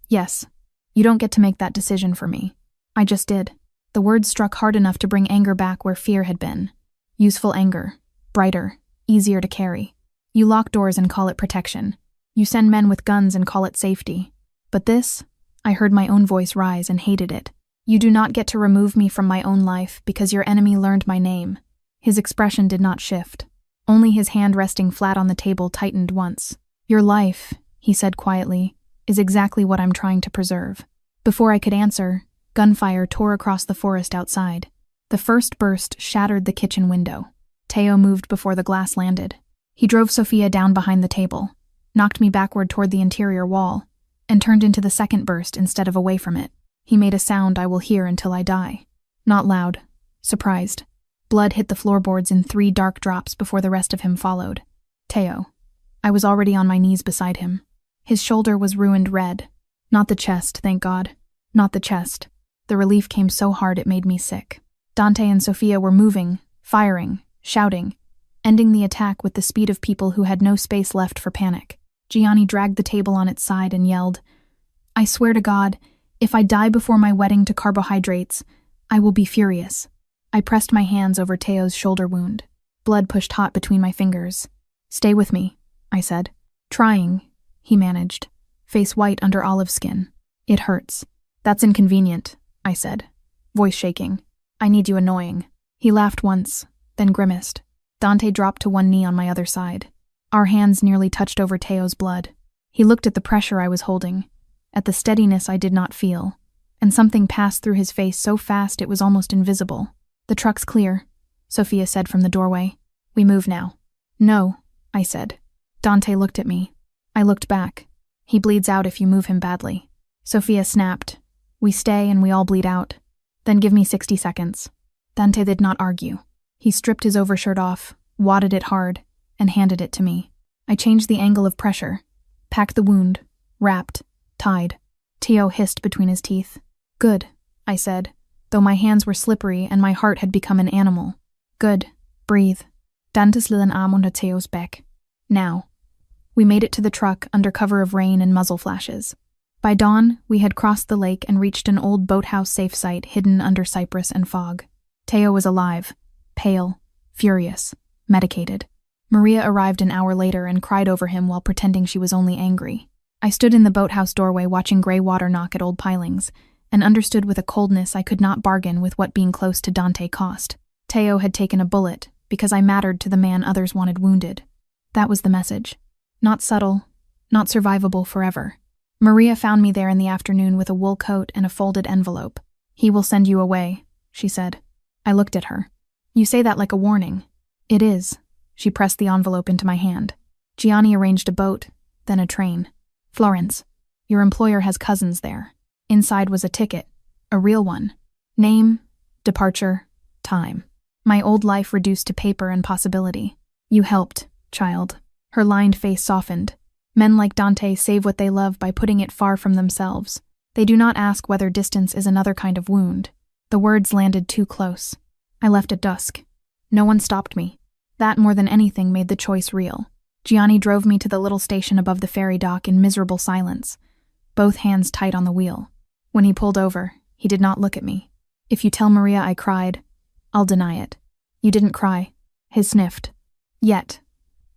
Yes. You don't get to make that decision for me. I just did. The words struck hard enough to bring anger back where fear had been. Useful anger. Brighter. Easier to carry. You lock doors and call it protection. You send men with guns and call it safety. But this, I heard my own voice rise and hated it. You do not get to remove me from my own life because your enemy learned my name. His expression did not shift. Only his hand resting flat on the table tightened once. Your life, he said quietly, is exactly what I'm trying to preserve. Before I could answer, gunfire tore across the forest outside. The first burst shattered the kitchen window. Teo moved before the glass landed. He drove Sophia down behind the table, knocked me backward toward the interior wall, and turned into the second burst instead of away from it. He made a sound I will hear until I die. Not loud. Surprised. Blood hit the floorboards in 3 dark drops before the rest of him followed. Teo. I was already on my knees beside him. His shoulder was ruined red. Not the chest, thank God. Not the chest. The relief came so hard it made me sick. Dante and Sophia were moving, firing, shouting, ending the attack with the speed of people who had no space left for panic. Gianni dragged the table on its side and yelled, I swear to God, if I die before my wedding to carbohydrates, I will be furious. I pressed my hands over Teo's shoulder wound. Blood pushed hot between my fingers. Stay with me, I said. Trying, he managed, face white under olive skin. It hurts. That's inconvenient, I said, voice shaking. I need you annoying. He laughed once, then grimaced. Dante dropped to one knee on my other side. Our hands nearly touched over Teo's blood. He looked at the pressure I was holding, at the steadiness I did not feel, and something passed through his face so fast it was almost invisible. The truck's clear, Sophia said from the doorway. We move now. No, I said. Dante looked at me. I looked back. He bleeds out if you move him badly. Sophia snapped. We stay and we all bleed out. Then give me 60 seconds. Dante did not argue. He stripped his overshirt off, wadded it hard, and handed it to me. I changed the angle of pressure, packed the wound, wrapped, tied. Teo hissed between his teeth. Good, I said, though my hands were slippery and my heart had become an animal. Good, breathe. Dante slid an arm under Teo's back. Now. We made it to the truck under cover of rain and muzzle flashes. By dawn, we had crossed the lake and reached an old boathouse safe site hidden under cypress and fog. Teo was alive, pale, furious, medicated. Maria arrived an hour later and cried over him while pretending she was only angry. I stood in the boathouse doorway watching gray water knock at old pilings, and understood with a coldness I could not bargain with what being close to Dante cost. Teo had taken a bullet because I mattered to the man others wanted wounded. That was the message. Not subtle, not survivable forever. Maria found me there in the afternoon with a wool coat and a folded envelope. He will send you away, she said. I looked at her. You say that like a warning. It is. She pressed the envelope into my hand. Gianni arranged a boat, then a train. Florence. Your employer has cousins there. Inside was a ticket, a real one. Name, departure, time. My old life reduced to paper and possibility. You helped, child. Her lined face softened. Men like Dante save what they love by putting it far from themselves. They do not ask whether distance is another kind of wound. The words landed too close. I left at dusk. No one stopped me. That more than anything made the choice real. Gianni drove me to the little station above the ferry dock in miserable silence, both hands tight on the wheel. When he pulled over, he did not look at me. If you tell Maria I cried, I'll deny it. You didn't cry. He sniffed. Yet.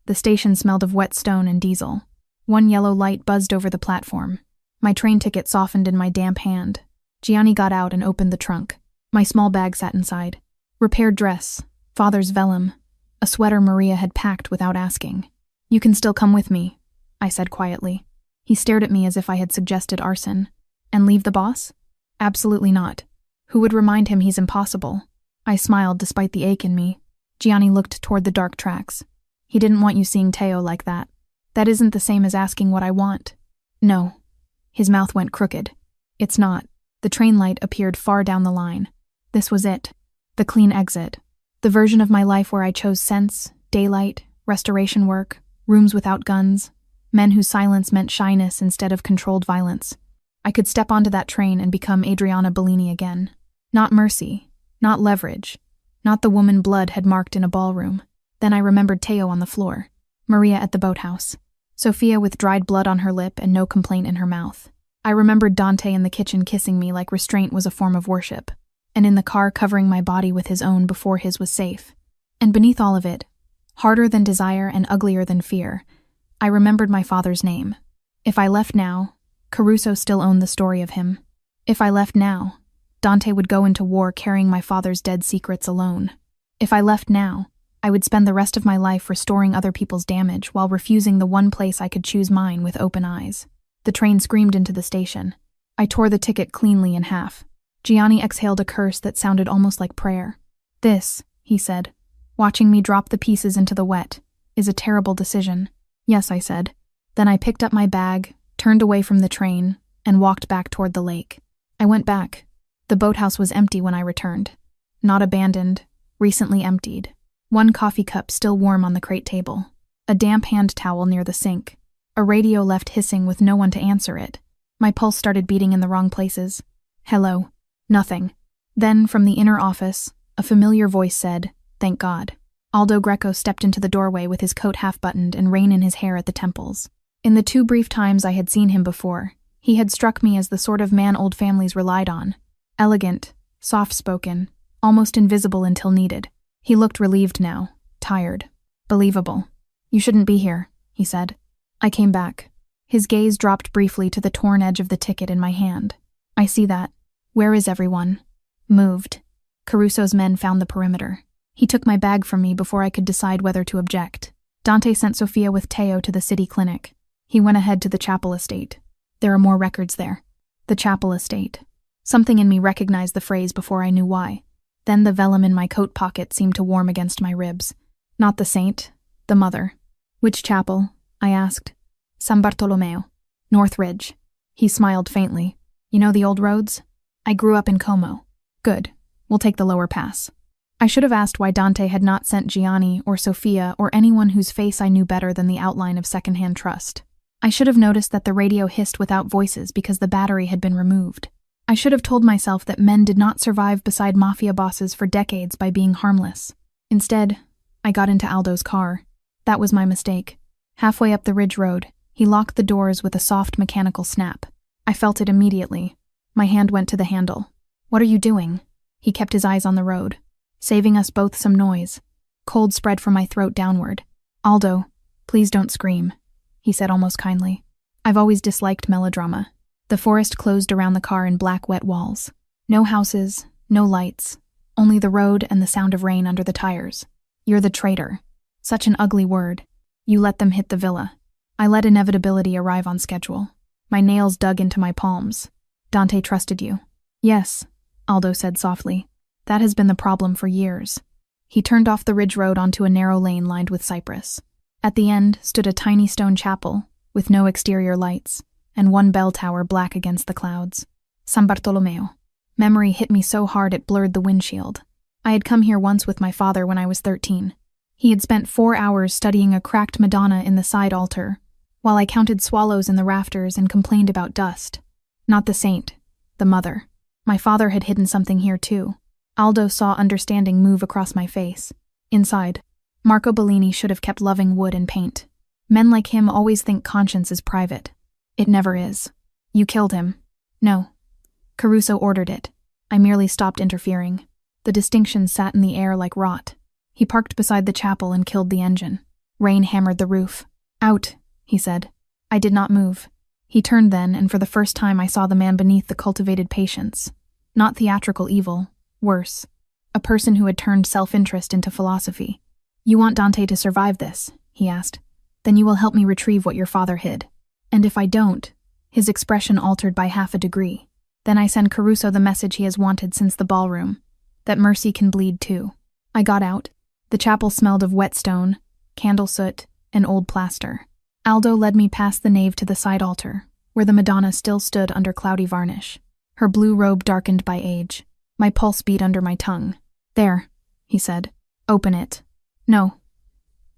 The station smelled of wet stone and diesel. One yellow light buzzed over the platform. My train ticket softened in my damp hand. Gianni got out and opened the trunk. My small bag sat inside. Repaired dress, father's vellum, a sweater Maria had packed without asking. "You can still come with me," I said quietly. He stared at me as if I had suggested arson. "And leave the boss?" "Absolutely not. Who would remind him he's impossible?" I smiled despite the ache in me. Gianni looked toward the dark tracks. "He didn't want you seeing Teo like that. That isn't the same as asking what I want." "No." His mouth went crooked. "It's not." The train light appeared far down the line. This was it. The clean exit. The version of my life where I chose sense, daylight, restoration work, rooms without guns, men whose silence meant shyness instead of controlled violence. I could step onto that train and become Adriana Bellini again. Not mercy, not leverage, not the woman blood had marked in a ballroom. Then I remembered Teo on the floor, Maria at the boathouse, Sophia with dried blood on her lip and no complaint in her mouth. I remembered Dante in the kitchen kissing me like restraint was a form of worship, and in the car covering my body with his own before his was safe. And beneath all of it, harder than desire and uglier than fear, I remembered my father's name. If I left now, Caruso still owned the story of him. If I left now, Dante would go into war carrying my father's dead secrets alone. If I left now, I would spend the rest of my life restoring other people's damage while refusing the one place I could choose mine with open eyes. The train screamed into the station. I tore the ticket cleanly in half. Gianni exhaled a curse that sounded almost like prayer. "This," he said, watching me drop the pieces into the wet, "is a terrible decision." "Yes," I said. Then I picked up my bag, turned away from the train, and walked back toward the lake. I went back. The boathouse was empty when I returned. Not abandoned, recently emptied. One coffee cup still warm on the crate table. A damp hand towel near the sink. A radio left hissing with no one to answer it. My pulse started beating in the wrong places. "Hello." Nothing. Then, from the inner office, a familiar voice said, "Thank God." Aldo Greco stepped into the doorway with his coat half-buttoned and rain in his hair at the temples. In the 2 brief times I had seen him before, he had struck me as the sort of man old families relied on. Elegant, soft-spoken, almost invisible until needed. He looked relieved now, tired, believable. "You shouldn't be here," he said. I came back. His gaze dropped briefly to the torn edge of the ticket in my hand. "I see that. Where is everyone?" "Moved." Caruso's men found the perimeter. He took my bag from me before I could decide whether to object. Dante sent Sophia with Teo to the city clinic. He went ahead to the chapel estate. There are more records there. The chapel estate. Something in me recognized the phrase before I knew why. Then the vellum in my coat pocket seemed to warm against my ribs. Not the saint, the mother. "Which chapel?" I asked. "San Bartolomeo. North Ridge." He smiled faintly. "You know the old roads? I grew up in Como." "Good. We'll take the lower pass." I should have asked why Dante had not sent Gianni or Sophia or anyone whose face I knew better than the outline of secondhand trust. I should have noticed that the radio hissed without voices because the battery had been removed. I should have told myself that men did not survive beside Mafia bosses for decades by being harmless. Instead, I got into Aldo's car. That was my mistake. Halfway up the ridge road, he locked the doors with a soft mechanical snap. I felt it immediately. My hand went to the handle. "What are you doing?" He kept his eyes on the road, saving us both some noise. Cold spread from my throat downward. "Aldo, please don't scream," he said almost kindly. I've always disliked melodrama. The forest closed around the car in black, wet walls. No houses, no lights, only the road and the sound of rain under the tires. "You're the traitor." Such an ugly word. "You let them hit the villa." I let inevitability arrive on schedule. My nails dug into my palms. "Dante trusted you." "Yes," Aldo said softly. "That has been the problem for years." He turned off the ridge road onto a narrow lane lined with cypress. At the end stood a tiny stone chapel, with no exterior lights, and one bell tower black against the clouds. San Bartolomeo. Memory hit me so hard it blurred the windshield. I had come here once with my father when I was 13. He had spent 4 hours studying a cracked Madonna in the side altar, while I counted swallows in the rafters and complained about dust. Not the saint, the mother. My father had hidden something here too. Aldo saw understanding move across my face. Inside, Marco Bellini should have kept loving wood and paint. Men like him always think conscience is private. It never is. "You killed him." "No." Caruso ordered it. I merely stopped interfering. The distinction sat in the air like rot. He parked beside the chapel and killed the engine. Rain hammered the roof. "Out," he said. I did not move. He turned then, and for the first time I saw the man beneath the cultivated patience. Not theatrical evil, worse. A person who had turned self-interest into philosophy. "You want Dante to survive this?" he asked. "Then you will help me retrieve what your father hid. And if I don't," his expression altered by half a degree, "then I send Caruso the message he has wanted since the ballroom, that mercy can bleed too." I got out. The chapel smelled of wet stone, candle soot, and old plaster. Aldo led me past the nave to the side altar, where the Madonna still stood under cloudy varnish, her blue robe darkened by age. My pulse beat under my tongue. "There," he said. "Open it." "No."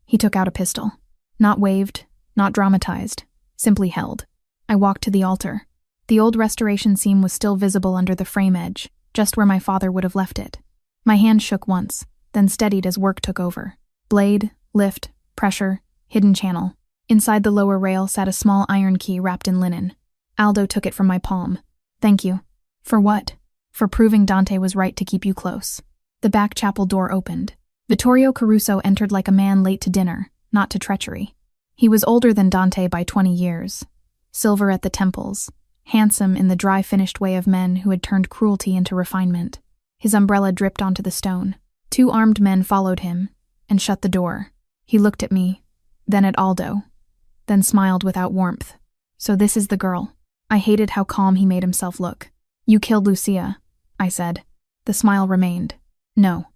He took out a pistol. Not waved, not dramatized, simply held. I walked to the altar. The old restoration seam was still visible under the frame edge, just where my father would have left it. My hand shook once, then steadied as work took over. Blade, lift, pressure, hidden channel. Inside the lower rail sat a small iron key wrapped in linen. Aldo took it from my palm. "Thank you." "For what?" "For proving Dante was right to keep you close." The back chapel door opened. Vittorio Caruso entered like a man late to dinner, not to treachery. He was older than Dante by 20 years. Silver at the temples, handsome in the dry finished way of men who had turned cruelty into refinement. His umbrella dripped onto the stone. 2 armed men followed him and shut the door. He looked at me, then at Aldo, then smiled without warmth. "So this is the girl." I hated how calm he made himself look. "You killed Lucia," I said. The smile remained. "No.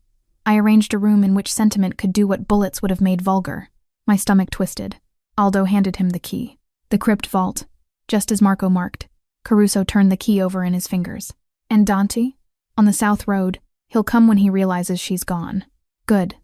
I arranged a room in which sentiment could do what bullets would have made vulgar." My stomach twisted. Aldo handed him the key. The crypt vault, just as Marco marked. Caruso turned the key over in his fingers. "And Dante?" "On the south road. He'll come when he realizes she's gone." "Good."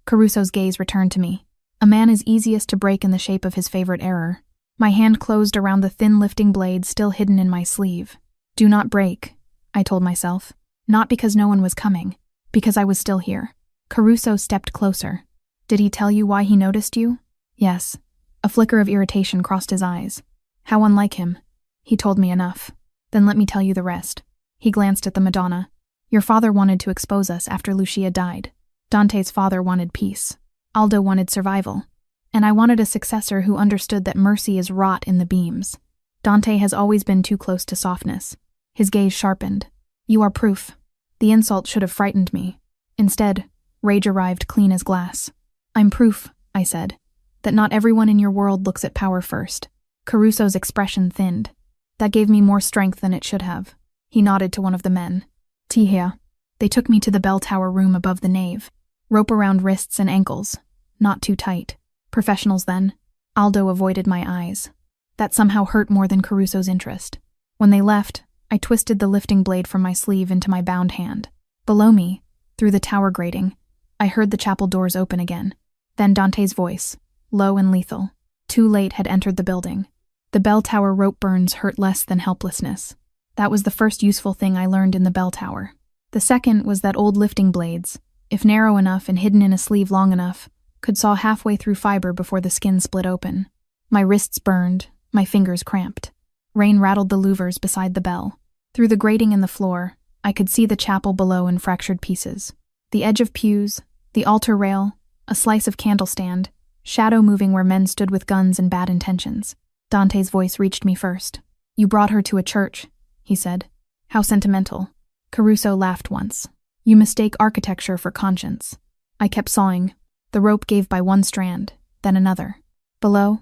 Caruso's gaze returned to me. A man is easiest to break in the shape of his favorite error. My hand closed around the thin lifting blade still hidden in my sleeve. "Do not break," I told myself. Not because no one was coming, because I was still here. Caruso stepped closer. "Did he tell you why he noticed you?" "Yes." A flicker of irritation crossed his eyes. "How unlike him." "He told me enough." "Then let me tell you the rest." He glanced at the Madonna. "Your father wanted to expose us after Lucia died. Dante's father wanted peace. Aldo wanted survival. And I wanted a successor who understood that mercy is wrought in the beams. Dante has always been too close to softness." His gaze sharpened. "You are proof." The insult should have frightened me. Instead, rage arrived clean as glass. "I'm proof," I said, "that not everyone in your world looks at power first." Caruso's expression thinned. That gave me more strength than it should have. He nodded to one of the men. "Tea here." They took me to the bell tower room above the nave. Rope around wrists and ankles. Not too tight. Professionals then. Aldo avoided my eyes. That somehow hurt more than Caruso's interest. When they left, I twisted the lifting blade from my sleeve into my bound hand. Below me, through the tower grating, I heard the chapel doors open again. Then Dante's voice, low and lethal. Too late had entered the building. The bell tower rope burns hurt less than helplessness. That was the first useful thing I learned in the bell tower. The second was that old lifting blades, if narrow enough and hidden in a sleeve long enough, could saw halfway through fiber before the skin split open. My wrists burned, my fingers cramped. Rain rattled the louvers beside the bell. Through the grating in the floor, I could see the chapel below in fractured pieces. The edge of pews, the altar rail, a slice of candle stand, shadow moving where men stood with guns and bad intentions. Dante's voice reached me first. "You brought her to a church," he said. "How sentimental." Caruso laughed once. "You mistake architecture for conscience." I kept sawing. The rope gave by one strand, then another. "Below,"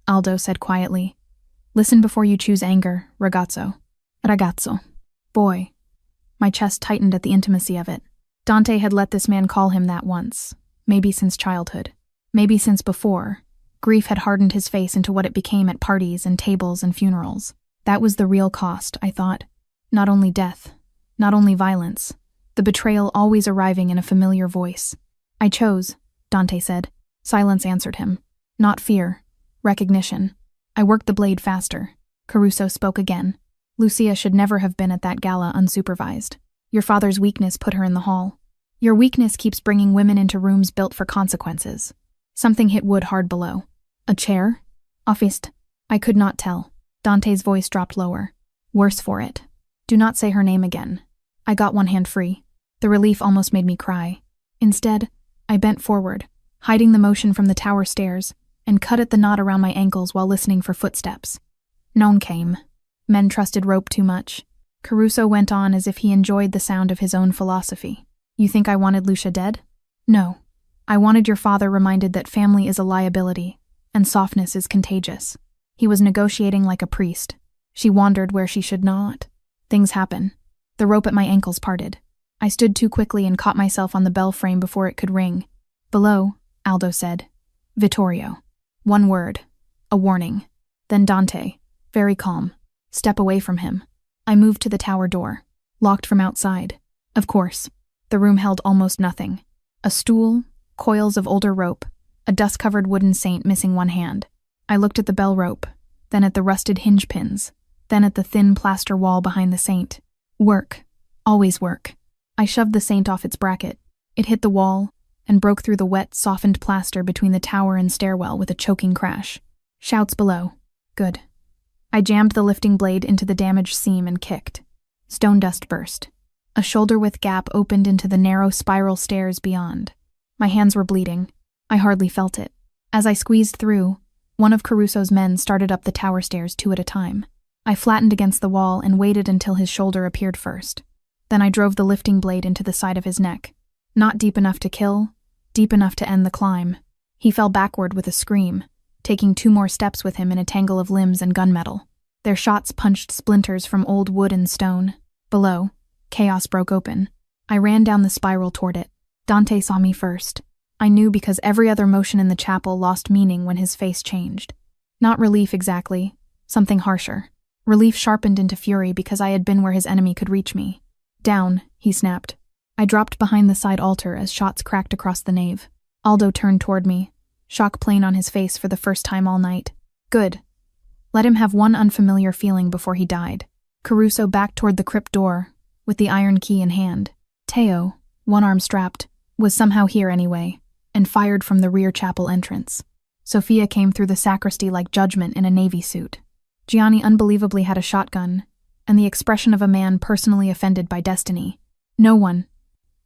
Aldo said quietly. "Listen before you choose anger, ragazzo." Ragazzo. Boy. My chest tightened at the intimacy of it. Dante had let this man call him that once, maybe since childhood, maybe since before. Grief had hardened his face into what it became at parties and tables and funerals. That was the real cost, I thought. Not only death, not only violence, the betrayal always arriving in a familiar voice. "I chose," Dante said. Silence answered him. Not fear, recognition. I worked the blade faster. Caruso spoke again. "Lucia should never have been at that gala unsupervised. Your father's weakness put her in the hall. Your weakness keeps bringing women into rooms built for consequences." Something hit wood hard below. "A chair? Officed?" I could not tell. Dante's voice dropped lower. "Worse for it. Do not say her name again." I got one hand free. The relief almost made me cry. Instead, I bent forward, hiding the motion from the tower stairs, and cut at the knot around my ankles while listening for footsteps. None came. Men trusted rope too much. Caruso went on as if he enjoyed the sound of his own philosophy. You think I wanted Lucia dead? No. I wanted your father reminded that family is a liability, and softness is contagious. He was negotiating like a priest. She wandered where she should not. Things happen. The rope at my ankles parted. I stood too quickly and caught myself on the bell frame before it could ring. Below, Aldo said. Vittorio. One word. A warning. Then Dante. Very calm. Step away from him. I moved to the tower door. Locked from outside. Of course. The room held almost nothing. A stool, coils of older rope, a dust-covered wooden saint missing one hand. I looked at the bell rope, then at the rusted hinge pins, then at the thin plaster wall behind the saint. Work. Always work. I shoved the saint off its bracket. It hit the wall and broke through the wet, softened plaster between the tower and stairwell with a choking crash. Shouts below. Good. I jammed the lifting blade into the damaged seam and kicked. Stone dust burst. A shoulder-width gap opened into the narrow spiral stairs beyond. My hands were bleeding. I hardly felt it. As I squeezed through, one of Caruso's men started up the tower stairs 2 at a time. I flattened against the wall and waited until his shoulder appeared first. Then I drove the lifting blade into the side of his neck. Not deep enough to kill, deep enough to end the climb. He fell backward with a scream, taking 2 more steps with him in a tangle of limbs and gunmetal. Their shots punched splinters from old wood and stone. Below, chaos broke open. I ran down the spiral toward it. Dante saw me first. I knew because every other motion in the chapel lost meaning when his face changed. Not relief exactly, something harsher. Relief sharpened into fury because I had been where his enemy could reach me. Down, he snapped. I dropped behind the side altar as shots cracked across the nave. Aldo turned toward me, shock plain on his face for the first time all night. Good. Let him have one unfamiliar feeling before he died. Caruso backed toward the crypt door, with the iron key in hand. Teo, one arm strapped, was somehow here anyway, and fired from the rear chapel entrance. Sophia came through the sacristy like Judgment in a navy suit. Gianni unbelievably had a shotgun, and the expression of a man personally offended by destiny. No one,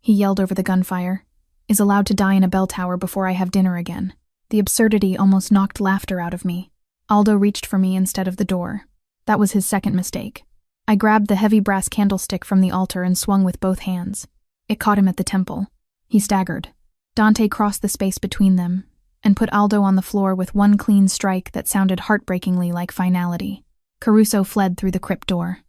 he yelled over the gunfire, is allowed to die in a bell tower before I have dinner again. The absurdity almost knocked laughter out of me. Aldo reached for me instead of the door. That was his second mistake. I grabbed the heavy brass candlestick from the altar and swung with both hands. It caught him at the temple. He staggered. Dante crossed the space between them and put Aldo on the floor with one clean strike that sounded heartbreakingly like finality. Caruso fled through the crypt door.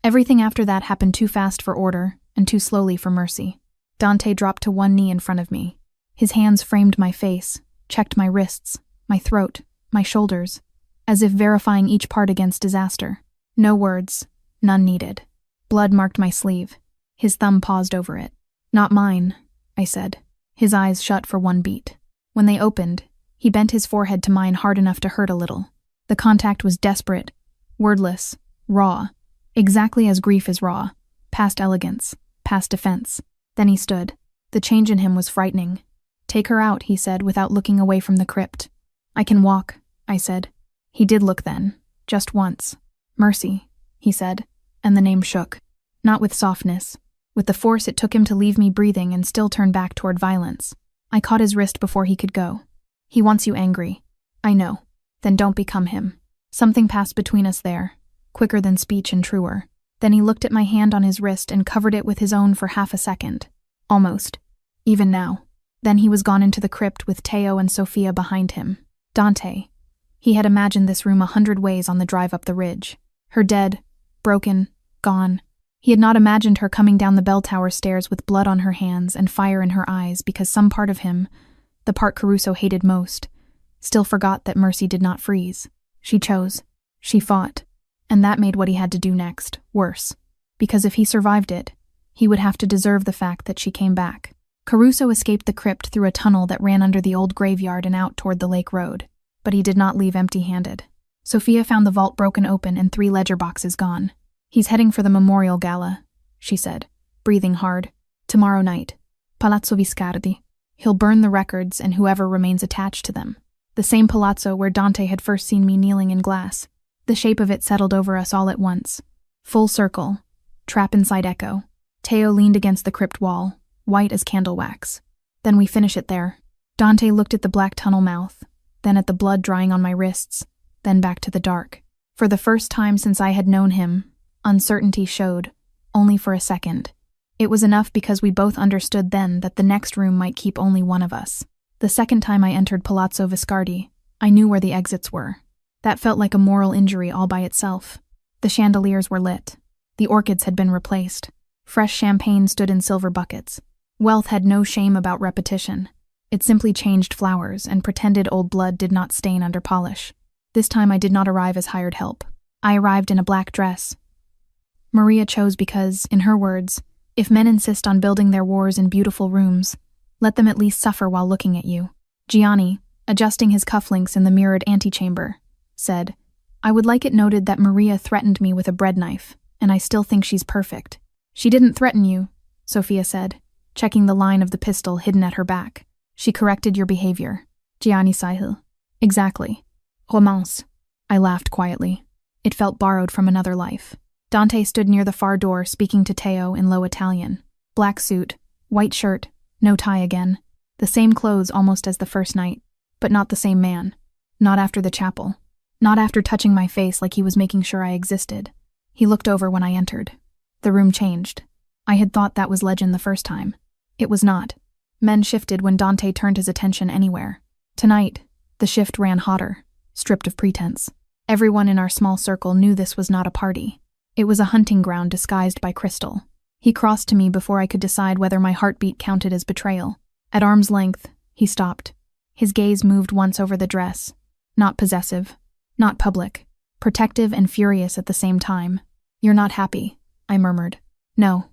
Everything after that happened too fast for order and too slowly for mercy. Dante dropped to one knee in front of me. His hands framed my face, checked my wrists, my throat, my shoulders, as if verifying each part against disaster. No words, none needed. Blood marked my sleeve. His thumb paused over it. Not mine, I said. His eyes shut for one beat. When they opened, he bent his forehead to mine hard enough to hurt a little. The contact was desperate, wordless, raw, exactly as grief is raw, past elegance, past defense. Then he stood. The change in him was frightening. Take her out, he said, without looking away from the crypt. I can walk, I said. He did look then, just once. Mercy, he said, and the name shook. Not with softness, with the force it took him to leave me breathing and still turn back toward violence. I caught his wrist before he could go. He wants you angry. I know. Then don't become him. Something passed between us there, quicker than speech and truer. Then he looked at my hand on his wrist and covered it with his own for half a second. Almost. Even now. Then he was gone into the crypt with Teo and Sophia behind him. Dante. He had imagined this room 100 ways on the drive up the ridge. Her dead, broken, gone. He had not imagined her coming down the bell tower stairs with blood on her hands and fire in her eyes because some part of him, the part Caruso hated most, still forgot that mercy did not freeze. She chose. She fought. And that made what he had to do next worse. Because if he survived it, he would have to deserve the fact that she came back. Caruso escaped the crypt through a tunnel that ran under the old graveyard and out toward the lake road. But he did not leave empty-handed. Sophia found the vault broken open and 3 ledger boxes gone. He's heading for the memorial gala, she said, breathing hard. Tomorrow night. Palazzo Viscardi. He'll burn the records and whoever remains attached to them. The same palazzo where Dante had first seen me kneeling in glass. The shape of it settled over us all at once. Full circle. Trap inside echo. Teo leaned against the crypt wall, white as candle wax. Then we finish it there. Dante looked at the black tunnel mouth, then at the blood drying on my wrists, then back to the dark. For the first time since I had known him, uncertainty showed, only for a second. It was enough because we both understood then that the next room might keep only one of us. The second time I entered Palazzo Viscardi, I knew where the exits were. That felt like a moral injury all by itself. The chandeliers were lit. The orchids had been replaced. Fresh champagne stood in silver buckets. Wealth had no shame about repetition. It simply changed flowers and pretended old blood did not stain under polish. This time I did not arrive as hired help. I arrived in a black dress. Maria chose because, in her words, if men insist on building their wars in beautiful rooms, let them at least suffer while looking at you. Gianni, adjusting his cufflinks in the mirrored antechamber, said, I would like it noted that Maria threatened me with a bread knife, and I still think she's perfect. She didn't threaten you, Sophia said, checking the line of the pistol hidden at her back. She corrected your behavior. Gianni Sahil. Exactly. Romance. I laughed quietly. It felt borrowed from another life. Dante stood near the far door speaking to Teo in low Italian. Black suit, white shirt, no tie again. The same clothes almost as the first night, but not the same man. Not after the chapel. Not after touching my face like he was making sure I existed. He looked over when I entered. The room changed. I had thought that was legend the first time. It was not. Men shifted when Dante turned his attention anywhere. Tonight, the shift ran hotter, stripped of pretense. Everyone in our small circle knew this was not a party. It was a hunting ground disguised by crystal. He crossed to me before I could decide whether my heartbeat counted as betrayal. At arm's length, he stopped. His gaze moved once over the dress. Not possessive. Not public. Protective and furious at the same time. You're not happy, I murmured. No.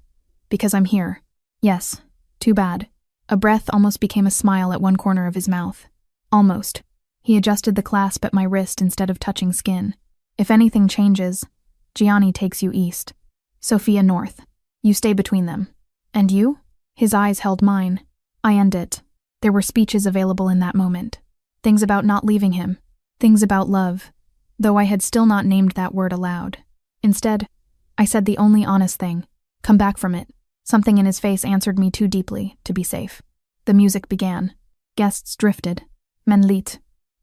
Because I'm here. Yes. Too bad. A breath almost became a smile at one corner of his mouth. Almost. He adjusted the clasp at my wrist instead of touching skin. If anything changes, Gianni takes you east. Sophia north. You stay between them. And you? His eyes held mine. I end it. There were speeches available in that moment. Things about not leaving him. Things about love. Though I had still not named that word aloud. Instead, I said the only honest thing. Come back from it. Something in his face answered me too deeply to be safe. The music began. Guests drifted. Men lit.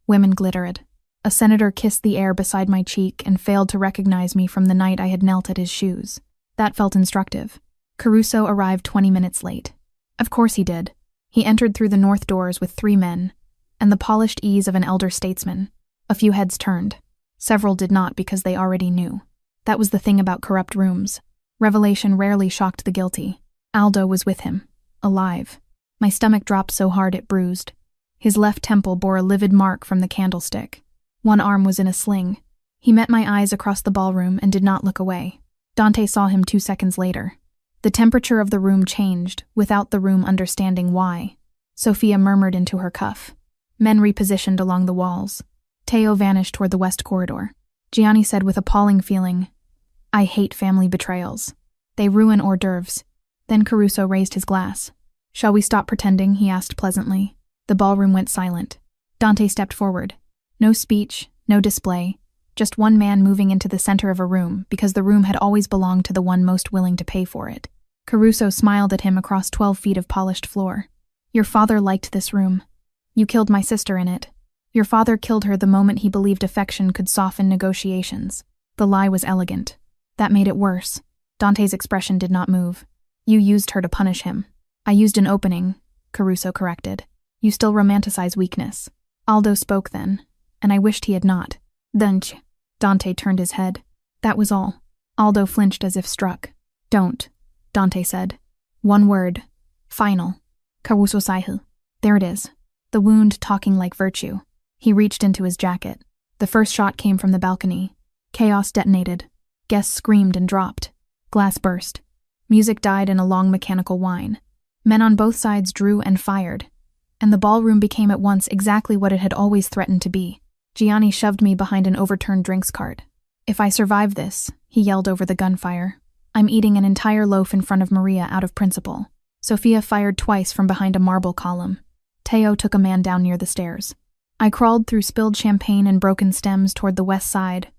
Women glittered. A senator kissed the air beside my cheek and failed to recognize me from the night I had knelt at his shoes. That felt instructive. Caruso arrived 20 minutes late. Of course he did. He entered through the north doors with 3 men, and the polished ease of an elder statesman. A few heads turned. Several did not because they already knew. That was the thing about corrupt rooms. Revelation rarely shocked the guilty. Aldo was with him, alive. My stomach dropped so hard it bruised. His left temple bore a livid mark from the candlestick. One arm was in a sling. He met my eyes across the ballroom and did not look away. Dante saw him 2 seconds later. The temperature of the room changed, without the room understanding why. Sophia murmured into her cuff. Men repositioned along the walls. Teo vanished toward the west corridor. Gianni said with appalling feeling, I hate family betrayals. They ruin hors d'oeuvres. Then Caruso raised his glass. Shall we stop pretending? He asked pleasantly. The ballroom went silent. Dante stepped forward. No speech, no display, just one man moving into the center of a room because the room had always belonged to the one most willing to pay for it. Caruso smiled at him across 12 feet of polished floor. Your father liked this room. You killed my sister in it. Your father killed her the moment he believed affection could soften negotiations. The lie was elegant. That made it worse. Dante's expression did not move. You used her to punish him. I used an opening, Caruso corrected. You still romanticize weakness. Aldo spoke then, and I wished he had not. Dunch. Dante turned his head. That was all. Aldo flinched as if struck. Don't, Dante said. One word. Final. Caruso Sahil. There it is. The wound talking like virtue. He reached into his jacket. The first shot came from the balcony. Chaos detonated. Guests screamed and dropped. Glass burst. Music died in a long mechanical whine. Men on both sides drew and fired. And the ballroom became at once exactly what it had always threatened to be. Gianni shoved me behind an overturned drinks cart. If I survive this, he yelled over the gunfire, I'm eating an entire loaf in front of Maria out of principle. Sophia fired twice from behind a marble column. Teo took a man down near the stairs. I crawled through spilled champagne and broken stems toward the west side,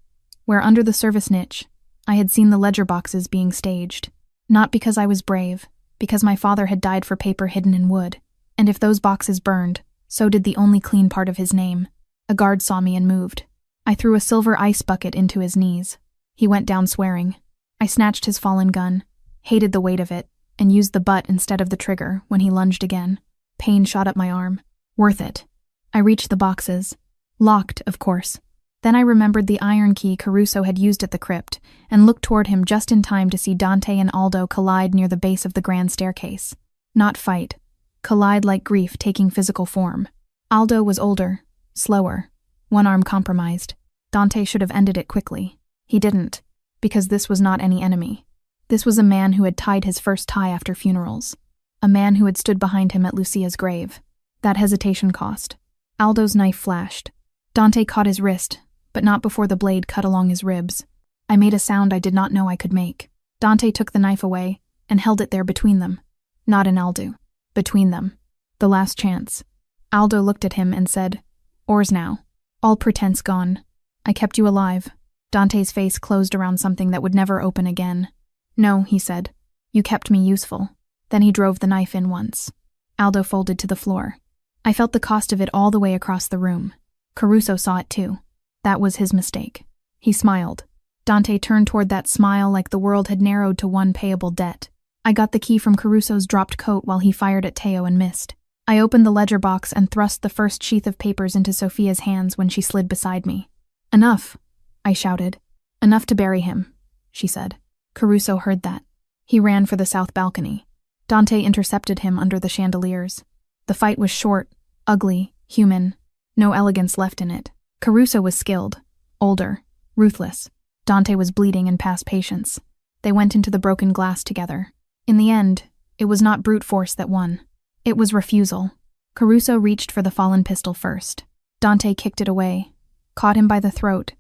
where under the service niche, I had seen the ledger boxes being staged. Not because I was brave, because my father had died for paper hidden in wood. And if those boxes burned, so did the only clean part of his name. A guard saw me and moved. I threw a silver ice bucket into his knees. He went down swearing. I snatched his fallen gun, hated the weight of it, and used the butt instead of the trigger when he lunged again. Pain shot up my arm. Worth it. I reached the boxes. Locked, of course. Then I remembered the iron key Caruso had used at the crypt, and looked toward him just in time to see Dante and Aldo collide near the base of the grand staircase. Not fight. Collide like grief taking physical form. Aldo was older, slower, one arm compromised. Dante should have ended it quickly. He didn't, because this was not any enemy. This was a man who had tied his first tie after funerals. A man who had stood behind him at Lucia's grave. That hesitation cost. Aldo's knife flashed. Dante caught his wrist, but not before the blade cut along his ribs. I made a sound I did not know I could make. Dante took the knife away and held it there between them. Not in Aldo. Between them. The last chance. Aldo looked at him and said, "Ours now. All pretense gone. I kept you alive." Dante's face closed around something that would never open again. "No," he said. "You kept me useful." Then he drove the knife in once. Aldo folded to the floor. I felt the cost of it all the way across the room. Caruso saw it too. That was his mistake. He smiled. Dante turned toward that smile like the world had narrowed to one payable debt. I got the key from Caruso's dropped coat while he fired at Teo and missed. I opened the ledger box and thrust the first sheath of papers into Sophia's hands when she slid beside me. "Enough," I shouted. "Enough to bury him," she said. Caruso heard that. He ran for the south balcony. Dante intercepted him under the chandeliers. The fight was short, ugly, human. No elegance left in it. Caruso was skilled, older, ruthless. Dante was bleeding and past patience. They went into the broken glass together. In the end, it was not brute force that won. It was refusal. Caruso reached for the fallen pistol first. Dante kicked it away, caught him by the throat,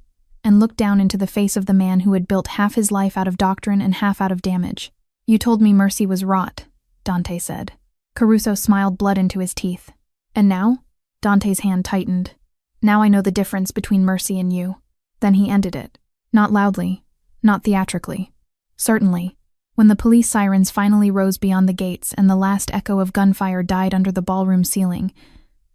and looked down into the face of the man who had built half his life out of doctrine and half out of damage. "You told me mercy was rot," Dante said. Caruso smiled blood into his teeth. "And now?" Dante's hand tightened. "Now I know the difference between mercy and you." Then he ended it. Not loudly, not theatrically. Certainly, when the police sirens finally rose beyond the gates and the last echo of gunfire died under the ballroom ceiling,